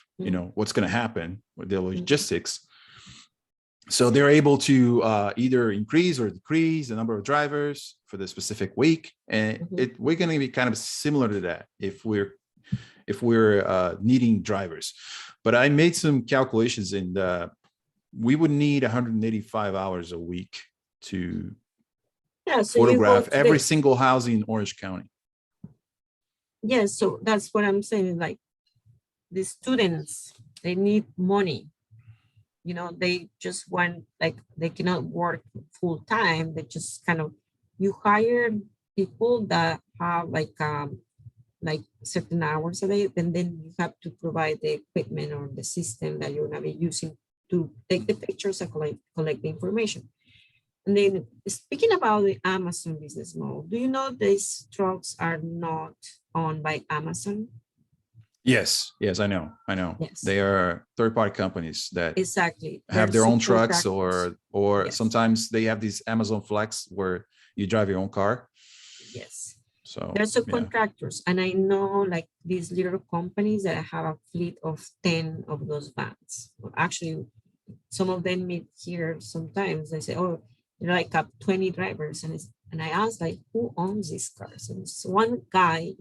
what's going to happen with the logistics. So they're able to either increase or decrease the number of drivers for the specific week, and we're going to be kind of similar to that if we're needing drivers. But I made some calculations, and we would need 185 hours a week to Yeah. So photograph you go every single house in Orange County. Yeah. So that's what I'm saying. Like, the students, they need money. They just want, like, they cannot work full time. They just kind of, you hire people that have like certain hours a day, and then you have to provide the equipment or the system that you're gonna be using to take the pictures and collect the information. And then, speaking about the Amazon business model, do you know these trucks are not owned by Amazon? Yes, I know. Yes. They are third-party companies that Exactly. have They're their own trucks, subcontractors. or Yes. sometimes they have these Amazon Flex where you drive your own car. Yes. So They're yeah. subcontractors. And I know, like, these little companies that have a fleet of 10 of those vans. Well, actually, some of them meet here sometimes. They say, oh, they're like up 20 drivers. And I ask, like, who owns these cars? And it's one guy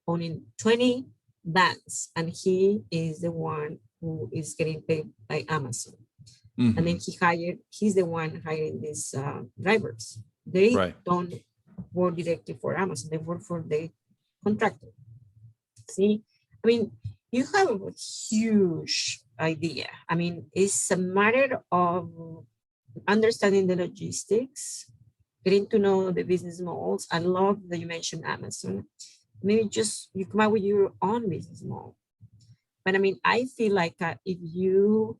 owning 20 vans, and he is the one who is getting paid by Amazon. Mhm. And then he's the one hiring these drivers. They Right. don't work directly for Amazon, they work for the contractor. See, I mean, you have a huge idea. I mean, it's a matter of understanding the logistics, getting to know the business models. I love that you mentioned Amazon. Maybe just you come up with your own business model. But I mean, I feel like if you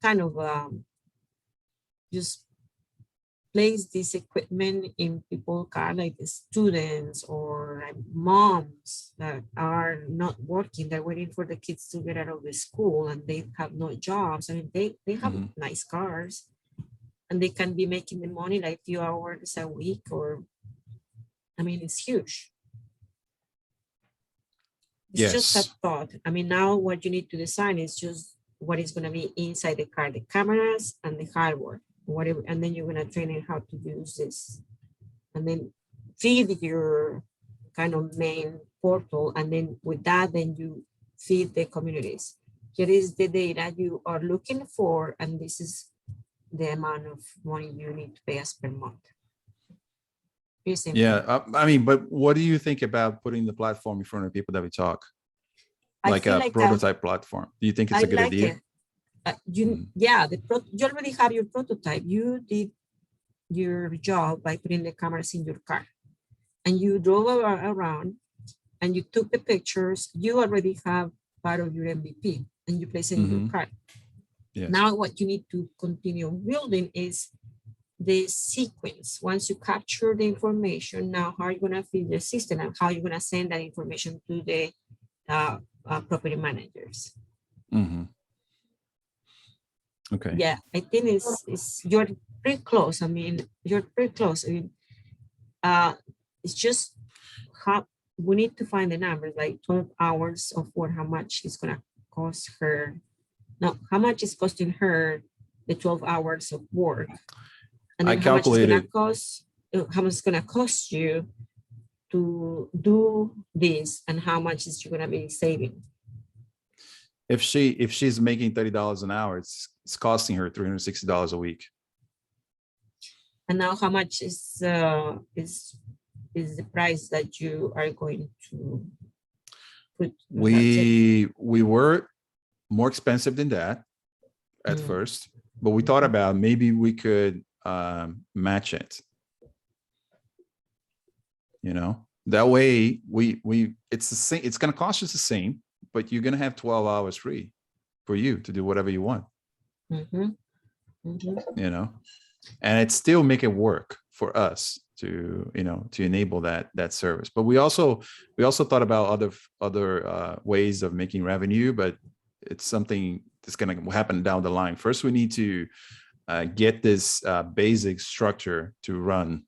kind of just place this equipment in people's car, like the students or like moms that are not working, they're waiting for the kids to get out of the school and they have no jobs. I mean, they have Mhm. nice cars. and they can be making the money like few hours a week, or, I mean, it's huge. It's just a Yes. thought. I mean, now what you need to design is just what is going to be inside the car, the cameras and the hardware, whatever, and then you're going to train it how to use this, and then feed your kind of main portal, and then with that, then you feed the communities. Here is the data you are looking for, and this is the amount of money you need to pay us per month. Pretty simple. Yeah. I mean, but what do you think about putting the platform in front of people that we talk? I Like feel a like prototype platform. Do you think it's I a good like idea? it. You Mm. yeah, you already have your prototype. You did your job by putting the cameras in your car, and you drove around, and you took the pictures. You already have part of your MVP, and you place it in your Mhm. car. Yes. Now what you need to continue building is the sequence. Once you capture the information, now how are you going to feed the system, and how you're going to send that information to the property managers. Mhm. Okay. Yeah, I think it's you're pretty close. I mean, you're pretty close. I mean, it's just how we need to find the numbers, like 12 hours of work, how much it's gonna cost her. No, how much is costing her the 12 hours of work, and I then how much it's gonna calculated, cost, how much it's gonna cost you to do this, and how much is you gonna be saving. if she's making $30 an hour, it's costing her $360 a week. And now how much is the price that you are going to put? We were more expensive than that at Mm. first, but we thought about maybe we could match it. You know, that way we it's the same. It's going to cost us the same, but you're going to have 12 hours free for you to do whatever you want. Mhm, mhm. You know, and it still make it work for us to, you know, to enable that service. But we also thought about other ways of making revenue, but it's something that's going to happen down the line. First, we need to get this basic structure to run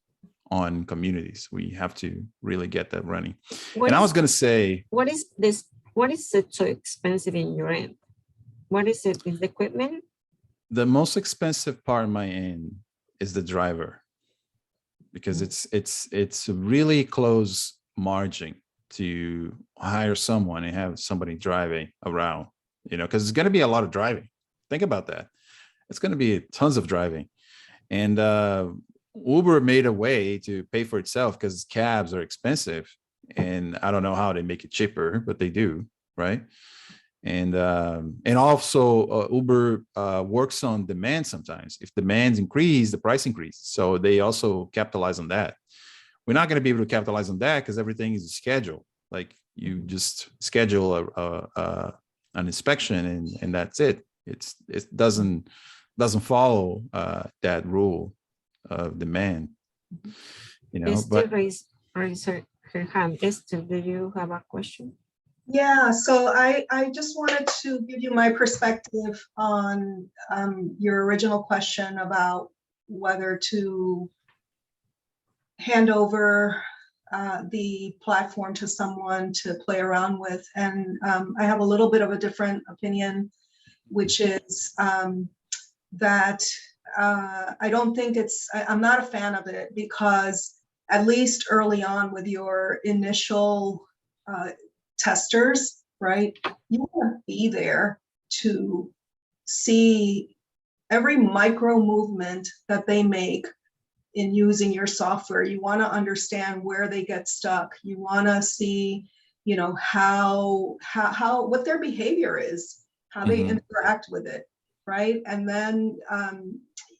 on communities. We have to really get that running. And I was going to say, What is this? What is it so expensive in your end? What is it? Is the equipment? the most expensive part on my end is the driver, because it's a really close margin to hire someone and have somebody driving around, you know, because it's going to be a lot of driving. Think about that. It's going to be tons of driving. And Uber made a way to pay for itself because cabs are expensive. And I don't know how they make it cheaper, but they do, right? And also Uber works on demand sometimes. If demands increase, the price increases. So they also capitalize on that. We're not going to be able to capitalize on that because everything is scheduled. Like you just schedule an inspection and that's it. It doesn't follow that rule of demand. You know, Esther but raise her hand. Esther, do you have a question? Yeah, so I just wanted to give you my perspective on your original question about whether to hand over the platform to someone to play around with. And I have a little bit of a different opinion, which is that I don't think I'm not a fan of it, because at least early on with your initial testers, right, you want to be there to see every micro movement that they make in using your software. You want to understand where they get stuck. You want to see, you know, how what their behavior is, how they interact with it, right? And then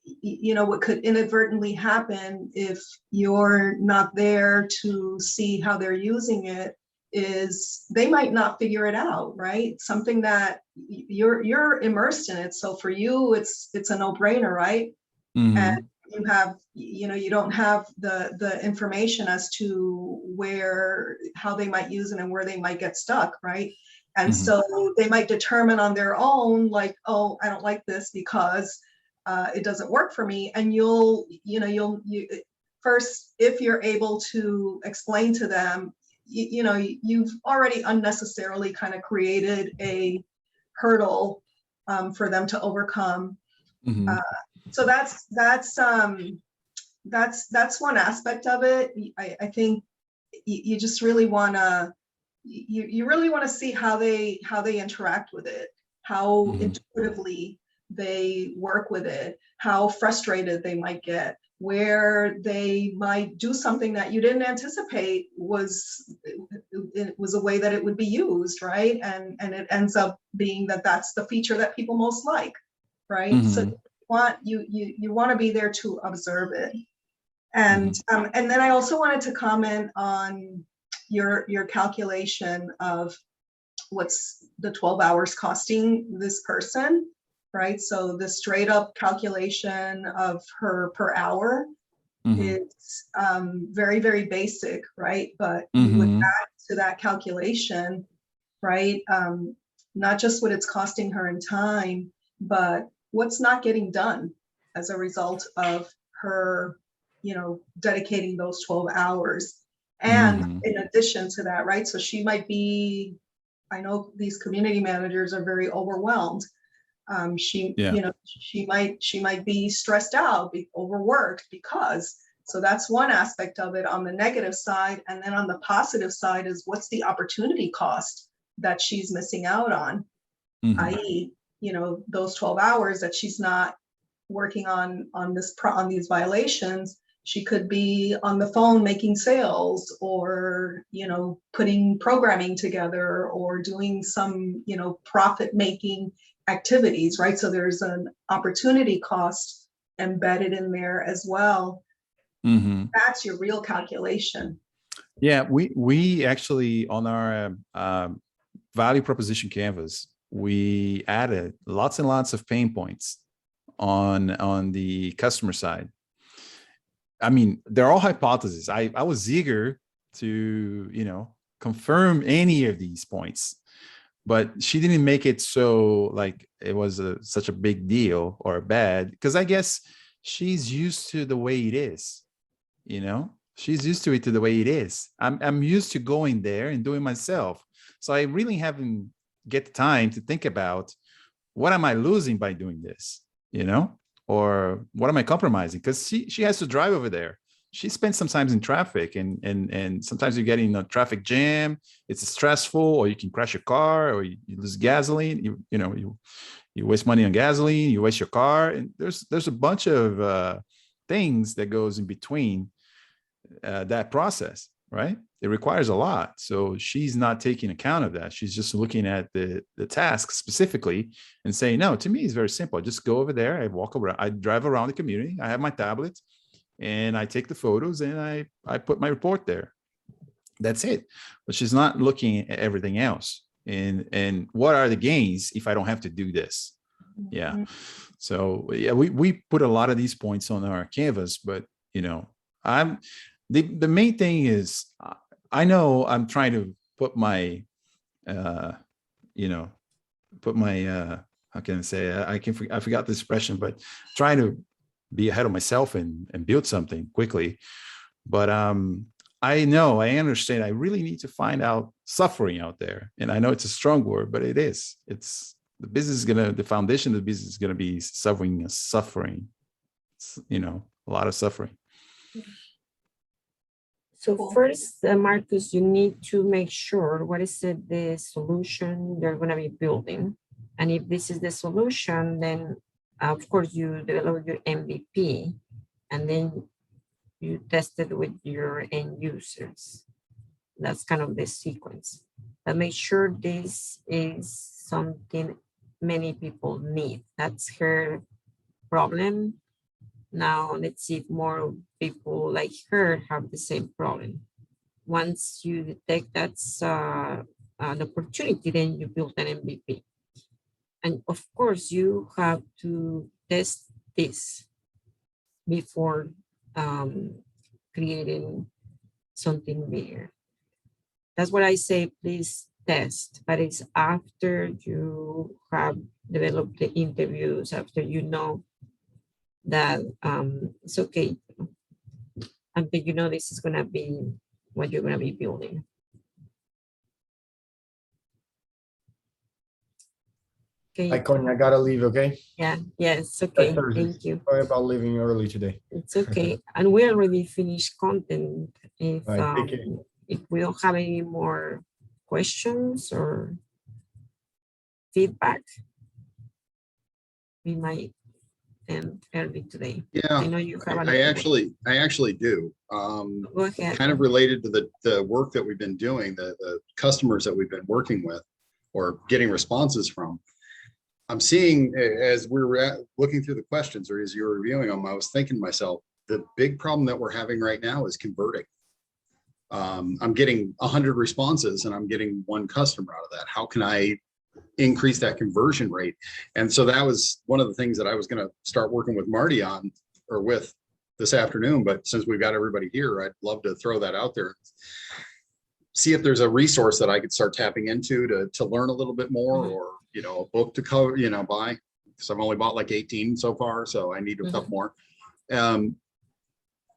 you know, what could inadvertently happen if you're not there to see how they're using it is they might not figure it out, right? Something that you're immersed in it. So for you, it's a no-brainer, right? And you have, you know, you don't have the information as to how they might use it and where they might get stuck, right? And so they might determine on their own, like, oh, I don't like this because it doesn't work for me. And you first, if you're able to explain to them, you've already unnecessarily kind of created a hurdle for them to overcome. Mhm. So that's one aspect of it. I think you just really want to you really want to see how they interact with it, how Mhm. intuitively they work with it, how frustrated they might get, where they might do something that you didn't anticipate it was a way that it would be used, right? And it ends up being that that's the feature that people most like, right? So Mhm. you want to be there to observe it. And then I also wanted to comment on your calculation of what's the 12 hours costing this person, right? So the straight up calculation of her per hour Mhm. is very, very basic, right? But you would Mhm. add to that calculation, right? Not just what it's costing her in time, but what's not getting done as a result of her, dedicating those 12 hours. And Mhm. in addition to that, right? So she might be, I know these community managers are very overwhelmed. Yeah. She might be stressed out, be overworked because, so that's one aspect of it on the negative side. And then on the positive side is what's the opportunity cost that she's missing out on, Mhm. i.e., those 12 hours that she's not working on these violations. She could be on the phone making sales, or putting programming together, or doing some profit making activities, right? So there's an opportunity cost embedded in there as well. Mhm. That's your real calculation. Yeah, we actually on our value proposition canvas, we added lots and lots of pain points on the customer side. I mean, they're all hypotheses. I was eager to confirm any of these points, but she didn't make it so like it was such a big deal or bad, because I guess she's used to the way it is. She's used to the way it is. I'm used to going there and doing myself, so I really haven't get the time to think about what am I losing by doing this, or what am I compromising, because she has to drive over there. She spends sometimes in traffic, and sometimes you get in a traffic jam. It's stressful, or you can crash your car, or you lose gasoline. You waste money on gasoline, you waste your car, and there's a bunch of things that goes in between that process, right? It requires a lot. So she's not taking account of that. She's just looking at the task specifically and saying, no, to me, it's very simple. I just go over there, I walk around, I drive around the community, I have my tablet, and I take the photos, and I put my report there. That's it. But she's not looking at everything else. And what are the gains if I don't have to do this? Yeah. So yeah, we put a lot of these points on our canvas, but I'm the main thing is I know I'm trying to put my put my how can I say, I forgot the expression, but trying to be ahead of myself and build something quickly. But I understand I really need to find out suffering out there. And I know it's a strong word, but it's the foundation of the business is gonna be suffering, a lot of suffering. So Cool. first, Marcus, you need to make sure what is the solution you're going to be building. And if this is the solution, then of course you develop your MVP, and then you test it with your end users. That's kind of the sequence. But make sure this is something many people need. That's her problem. Now let's see if more people like her have the same problem. Once you detect that's an opportunity, then you build an MVP. And of course, you have to test this before creating something bigger. That's what I say, please test, but it's after you have developed the interviews, after you know that it's okay. Until you know this is gonna be what you're gonna be building. Okay, Icon, I gotta leave, okay? yeah, it's okay. Thursday. Thank you. Sorry about leaving early today. It's okay. And we already finished content. If Right, take care. if we don't have any more questions or feedback, we might end early today. I Yeah, know you have. I actually do. Go ahead. Kind of related to the work that we've been doing, the customers that we've been working with or getting responses from. I'm seeing as we were looking through the questions or as you were reviewing them, I was thinking to myself, the big problem that we're having right now is converting. I'm getting 100 responses and I'm getting one customer out of that. How can I increase that conversion rate? And so that was one of the things that I was going to start working with Marty on or with this afternoon. But since we've got everybody here, I'd love to throw that out there. See if there's a resource that I could start tapping into to learn a little bit more, or, you know, a book to cover, you know, buy, because I've only bought like 18 so far. So I need a couple more.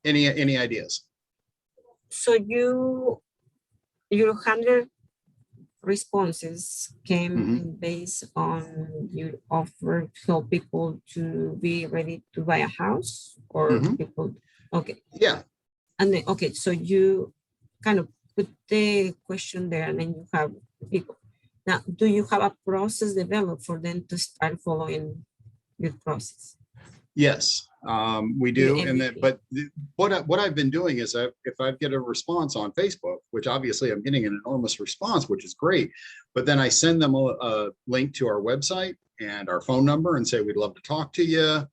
Any ideas? So your 100 responses came based on your offer to help people to be ready to buy a house, or people. Okay. Yeah. And then, okay, so you kind of put the question there and then you have people. Now, do you have a process developed for them to start following your process? Yes, we do. And MVP. that, but what I've been doing is if I get a response on Facebook, which obviously I'm getting an enormous response, which is great, but then I send them a link to our website and our phone number and say, we'd love to talk to you.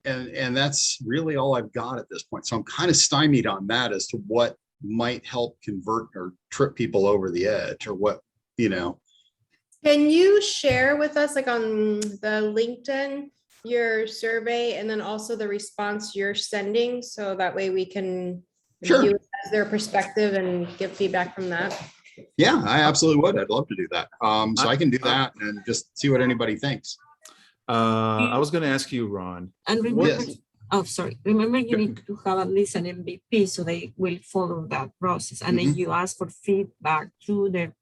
And that's really all I've got at this point. So I'm kind of stymied on that as to what might help convert or trip people over the edge, or what, you know. Can you share with us, like on the LinkedIn, your survey and then also the response you're sending, so that way we can Sure. view it as their perspective and give feedback from that? Yeah, I absolutely would. I'd love to do that. So I can do that and just see what anybody thinks. I was going to ask you, Ron. And remember, Yes. oh, sorry. Remember, you need to have at least an MVP so they will follow that process. And then you ask for feedback to their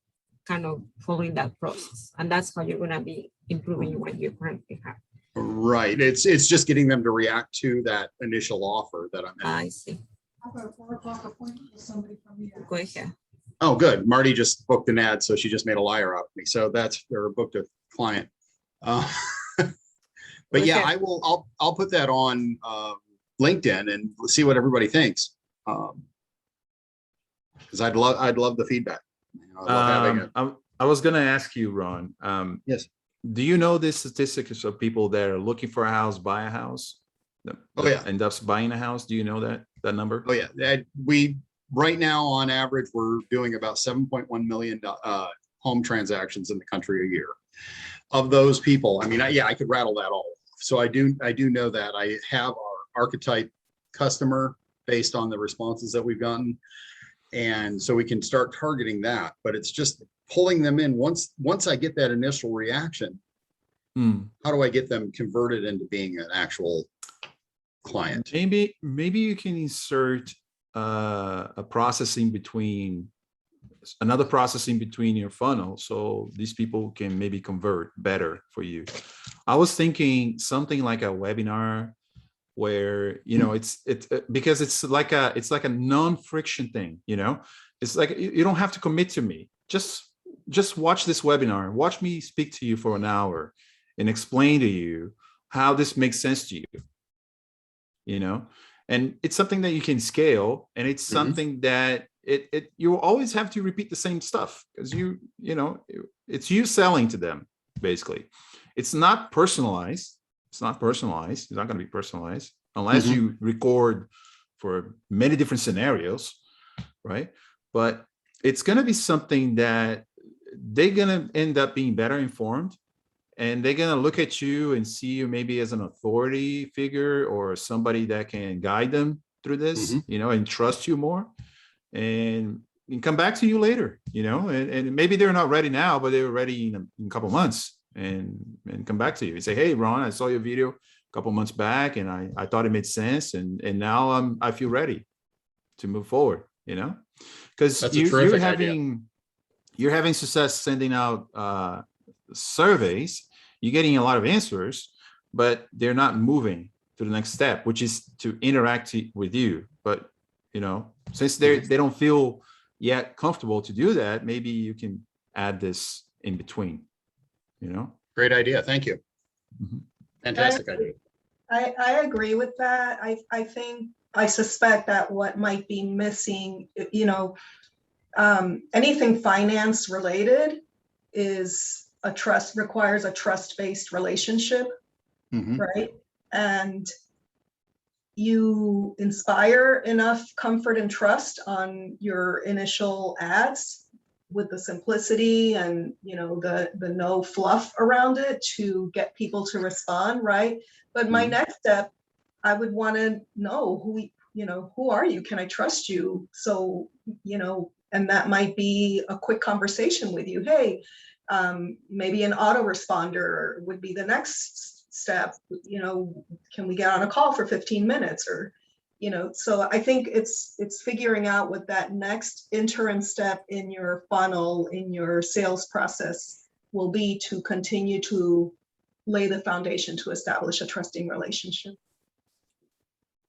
kind of following that process. And that's how you're going to be improving what you currently have. Right. It's just getting them to react to that initial offer that I'm in. I see. I've got a 4 o'clock appointment with somebody from the. Go ahead. Oh, good. Marty just booked an ad, so she just made a liar out of me. So that's, or booked a client. But yeah, Okay. I'll put that on LinkedIn and see what everybody thinks. Because I'd love the feedback. You know, I love having it. I was going to ask you, Ron. Yes. Do you know the statistics of people that are looking for a house, buy a house? Oh, yeah. End up buying a house. Do you know that number? Oh yeah, we right now on average we're doing about 7.1 million home transactions in the country a year. Of those people, I mean, I could rattle that all off. So I do know that. I have our archetype customer based on the responses that we've gotten, and so we can start targeting that. But it's just pulling them in. Once I get that initial reaction, how do I get them converted into being an actual client? Maybe you can insert a processing between another processing between your funnel, so these people can maybe convert better for you. I was thinking something like a webinar where, you know, it's because it's like a non-friction thing, you know. It's like you don't have to commit to me. Just watch this webinar, watch me speak to you for an hour and explain to you how this makes sense to you. You know, and it's something that you can scale, and it's something that you always have to repeat the same stuff, because you know, it's you selling to them. Basically, it's not personalized. It's not going to be personalized unless you record for many different scenarios, right? But it's going to be something that they're going to end up being better informed. And they're going to look at you and see you maybe as an authority figure or somebody that can guide them through this, you know, and trust you more, and come back to you later, you know, and maybe they're not ready now, but they're ready in a couple months, and come back to you and say, hey, Ron, I saw your video. couple months back, and I thought it made sense, and now I feel ready to move forward, you know? Because That's a you're terrific idea. having success sending out surveys, you're getting a lot of answers, but they're not moving to the next step, which is to interact with you. But, you know, since they don't feel yet comfortable to do that, maybe you can add this in between, you know? Great idea. Thank you. Mhm. Fantastic idea. I agree with that. I suspect that what might be missing, you know, anything finance related requires a trust-based relationship, Mhm. right? And you inspire enough comfort and trust on your initial ads with the simplicity and, you know, the no fluff around it to get people to respond, right? But my Mhm. next step, I would want to know who are you? Can I trust you? So, you know, and that might be a quick conversation with you. Hey, maybe an autoresponder would be the next step. You know, can we get on a call for 15 minutes or, you know, so I think it's figuring out what that next interim step in your funnel, in your sales process will be to continue to lay the foundation to establish a trusting relationship.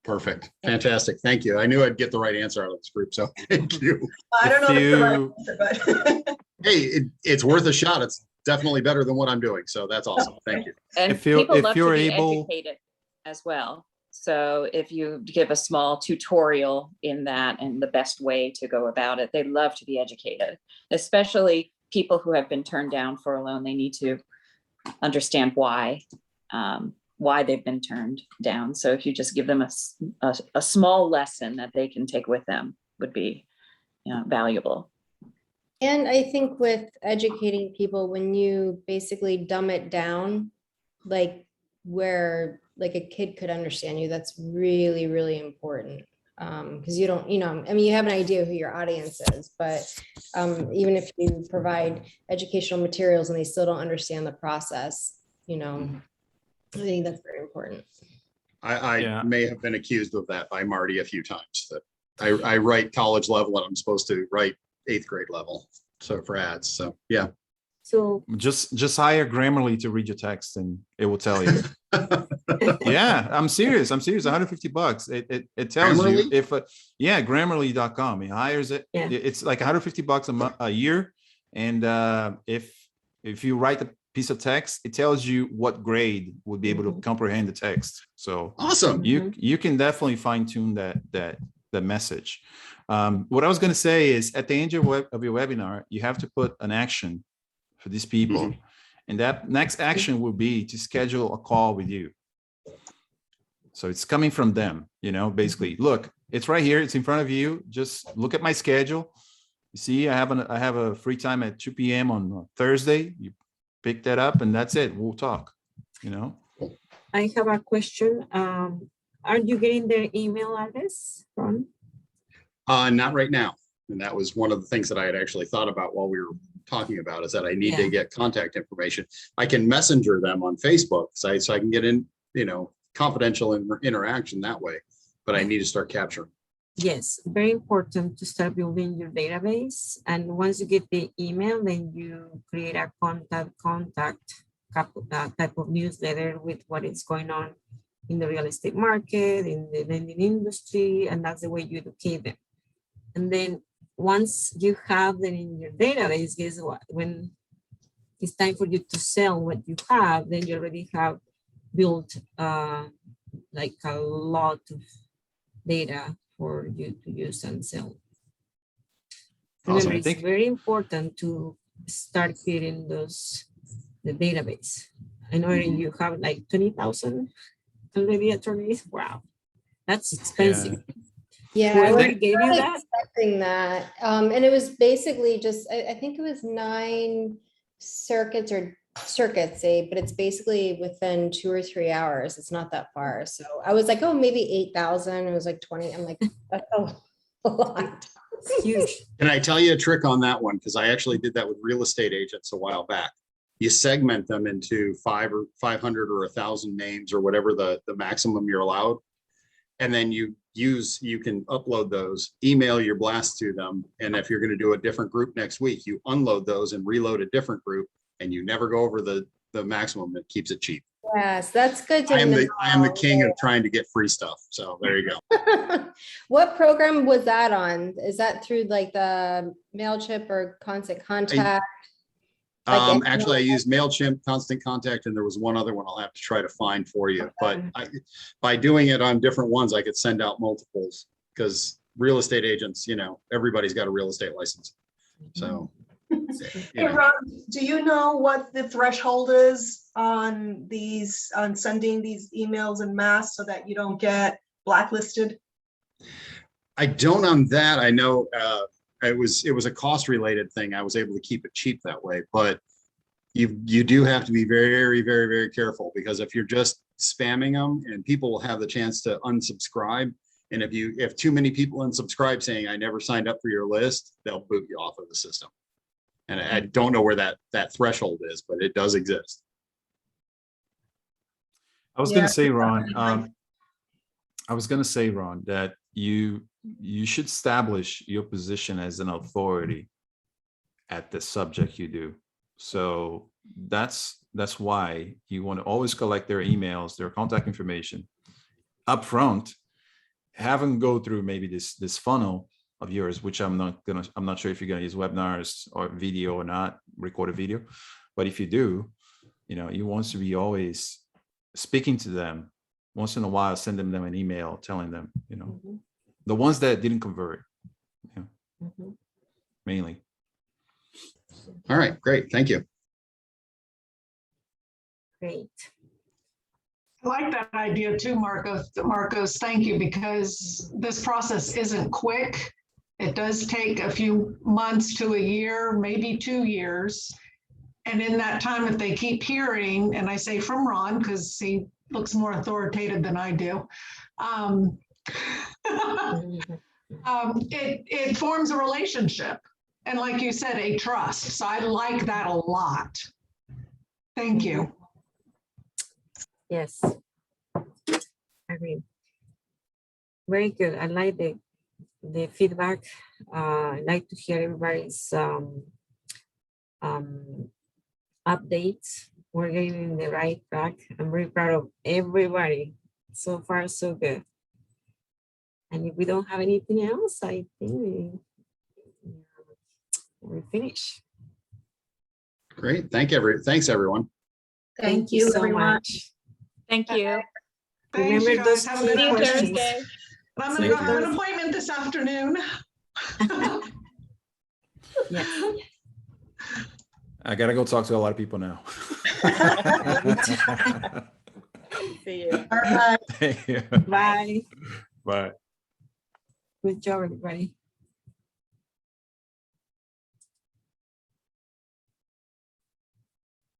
Perfect. Fantastic. Thank you. I knew I'd get the right answer out of this group, so thank you. I don't know If if it's the right you- answer, but Hey, it's worth a shot. It's definitely better than what I'm doing, so that's awesome. Thank you. And If you- people if love to you're be able- educated as well. So if you give a small tutorial in that and the best way to go about it, they love to be educated, especially people who have been turned down for a loan. They need to understand why they've been turned down. So if you just give them a small lesson that they can take with them would be, you know, valuable. And I think with educating people, when you basically dumb it down, like where like a kid could understand you, that's really, really important. Because you don't, you know, I mean, you have an idea who your audience is, but even if you provide educational materials and they still don't understand the process, you know, I think that's very important. I Yeah. may have been accused of that by Marty a few times, that I write college level and I'm supposed to write 8th grade level. So for ads, so yeah. So Just hire Grammarly to read your text and it will tell you. Yeah, I'm serious. $150. It tells you Grammarly? if Grammarly.com. He hires it. Yeah. It's like $150 a year. And if you write a piece of text, it tells you what grade would be able to comprehend the text. So Awesome. you can definitely fine tune that message. What I was going to say is at the end of your webinar, you have to put an action for these people. And that next action will be to schedule a call with you. So it's coming from them, you know, basically, look, it's right here. It's in front of you. Just look at my schedule. You see, I have a free time at 2 p.m. on Thursday. You pick that up and that's it. We'll talk, you know. I have a question. Are you getting their email address from? Not right now. And that was one of the things that I had actually thought about while we were talking about, is that I need to Yeah. get contact information. I can messenger them on Facebook, so I can get in, you know, confidential interaction that way, but I need to start capturing. Yes, very important to start building your database. And once you get the email, then you create a contact type of newsletter with what is going on in the real estate market, in the lending industry, and that's the way you educate them. And then once you have them in your database, guess what? When it's time for you to sell what you have, then you already have built like a lot of data for you to use and sell. Awesome. Remember, I it's think- very important to start creating the database. I know you have like 20,000 already attorneys. Wow, that's expensive. Yeah, I Whoever was gave you not that? expecting that. And it was basically just, I think it was 9 circuits, but it's basically within 2 or 3 hours. It's not that far. So I was like, oh, maybe 8,000. It was like 20. I'm like, that's a lot. It's huge. Can I tell you a trick on that one? Because I actually did that with real estate agents a while back. you segment them into 500 or 1,000 names or whatever the maximum you're allowed. And then you can upload those, email your blast to them. And if you're going to do a different group next week, you unload those and reload a different group, and you never go over the maximum. It keeps it cheap. Yes, that's good to I am know. the king of trying to get free stuff. So there you go. What program was that on? Is that through like the MailChimp or Constant Contact? Like Actually, I used MailChimp, Constant Contact, and there was one other one I'll have to try to find for you. But by doing it on different ones, I could send out multiples, because real estate agents, everybody's got a real estate license. So, Hey, Ron, do you know what the threshold is on sending these emails en masse so that you don't get blacklisted? I don't on that. I know it was a cost related thing. I was able to keep it cheap that way, but you do have to be very, very, very careful, because if you're just spamming them, and people will have the chance to unsubscribe. And if too many people unsubscribe saying, I never signed up for your list, they'll boot you off of the system. And I don't know where that threshold is, but it does exist. I was going to say, Ron, that you should establish your position as an authority at the subject you do. So that's why you want to always collect their emails, their contact information up front. Have them go through maybe this funnel of yours, which I'm not sure if you're going to use webinars or video or not, recorded video. But if you do, you want to be always speaking to them once in a while, sending them an email, telling them, the ones that didn't convert, mainly. All right, great. Thank you. Great. I like that idea too, Marcos, thank you, because this process isn't quick. It does take a few months to a year, maybe 2 years. And in that time, if they keep hearing, and I say from Ron, because he looks more authoritative than I do, it forms a relationship. And like you said, a trust. So I like that a lot. Thank you. Yes. I agree. Very good. I like the feedback. I like to hear everybody's updates. We're getting in the right track. I'm very proud of everybody. So far, so good. And if we don't have anything else, I think we're finished. Great. Thanks, everyone. Thank you, so everyone. much. Thank you. Thanks, you Remember guys. those Have a good key afternoon. questions. I'm going to go have an appointment this afternoon. Yes. I gotta go talk to a lot of people now. See you. All right. Thank you. Bye. Bye. Good job, everybody.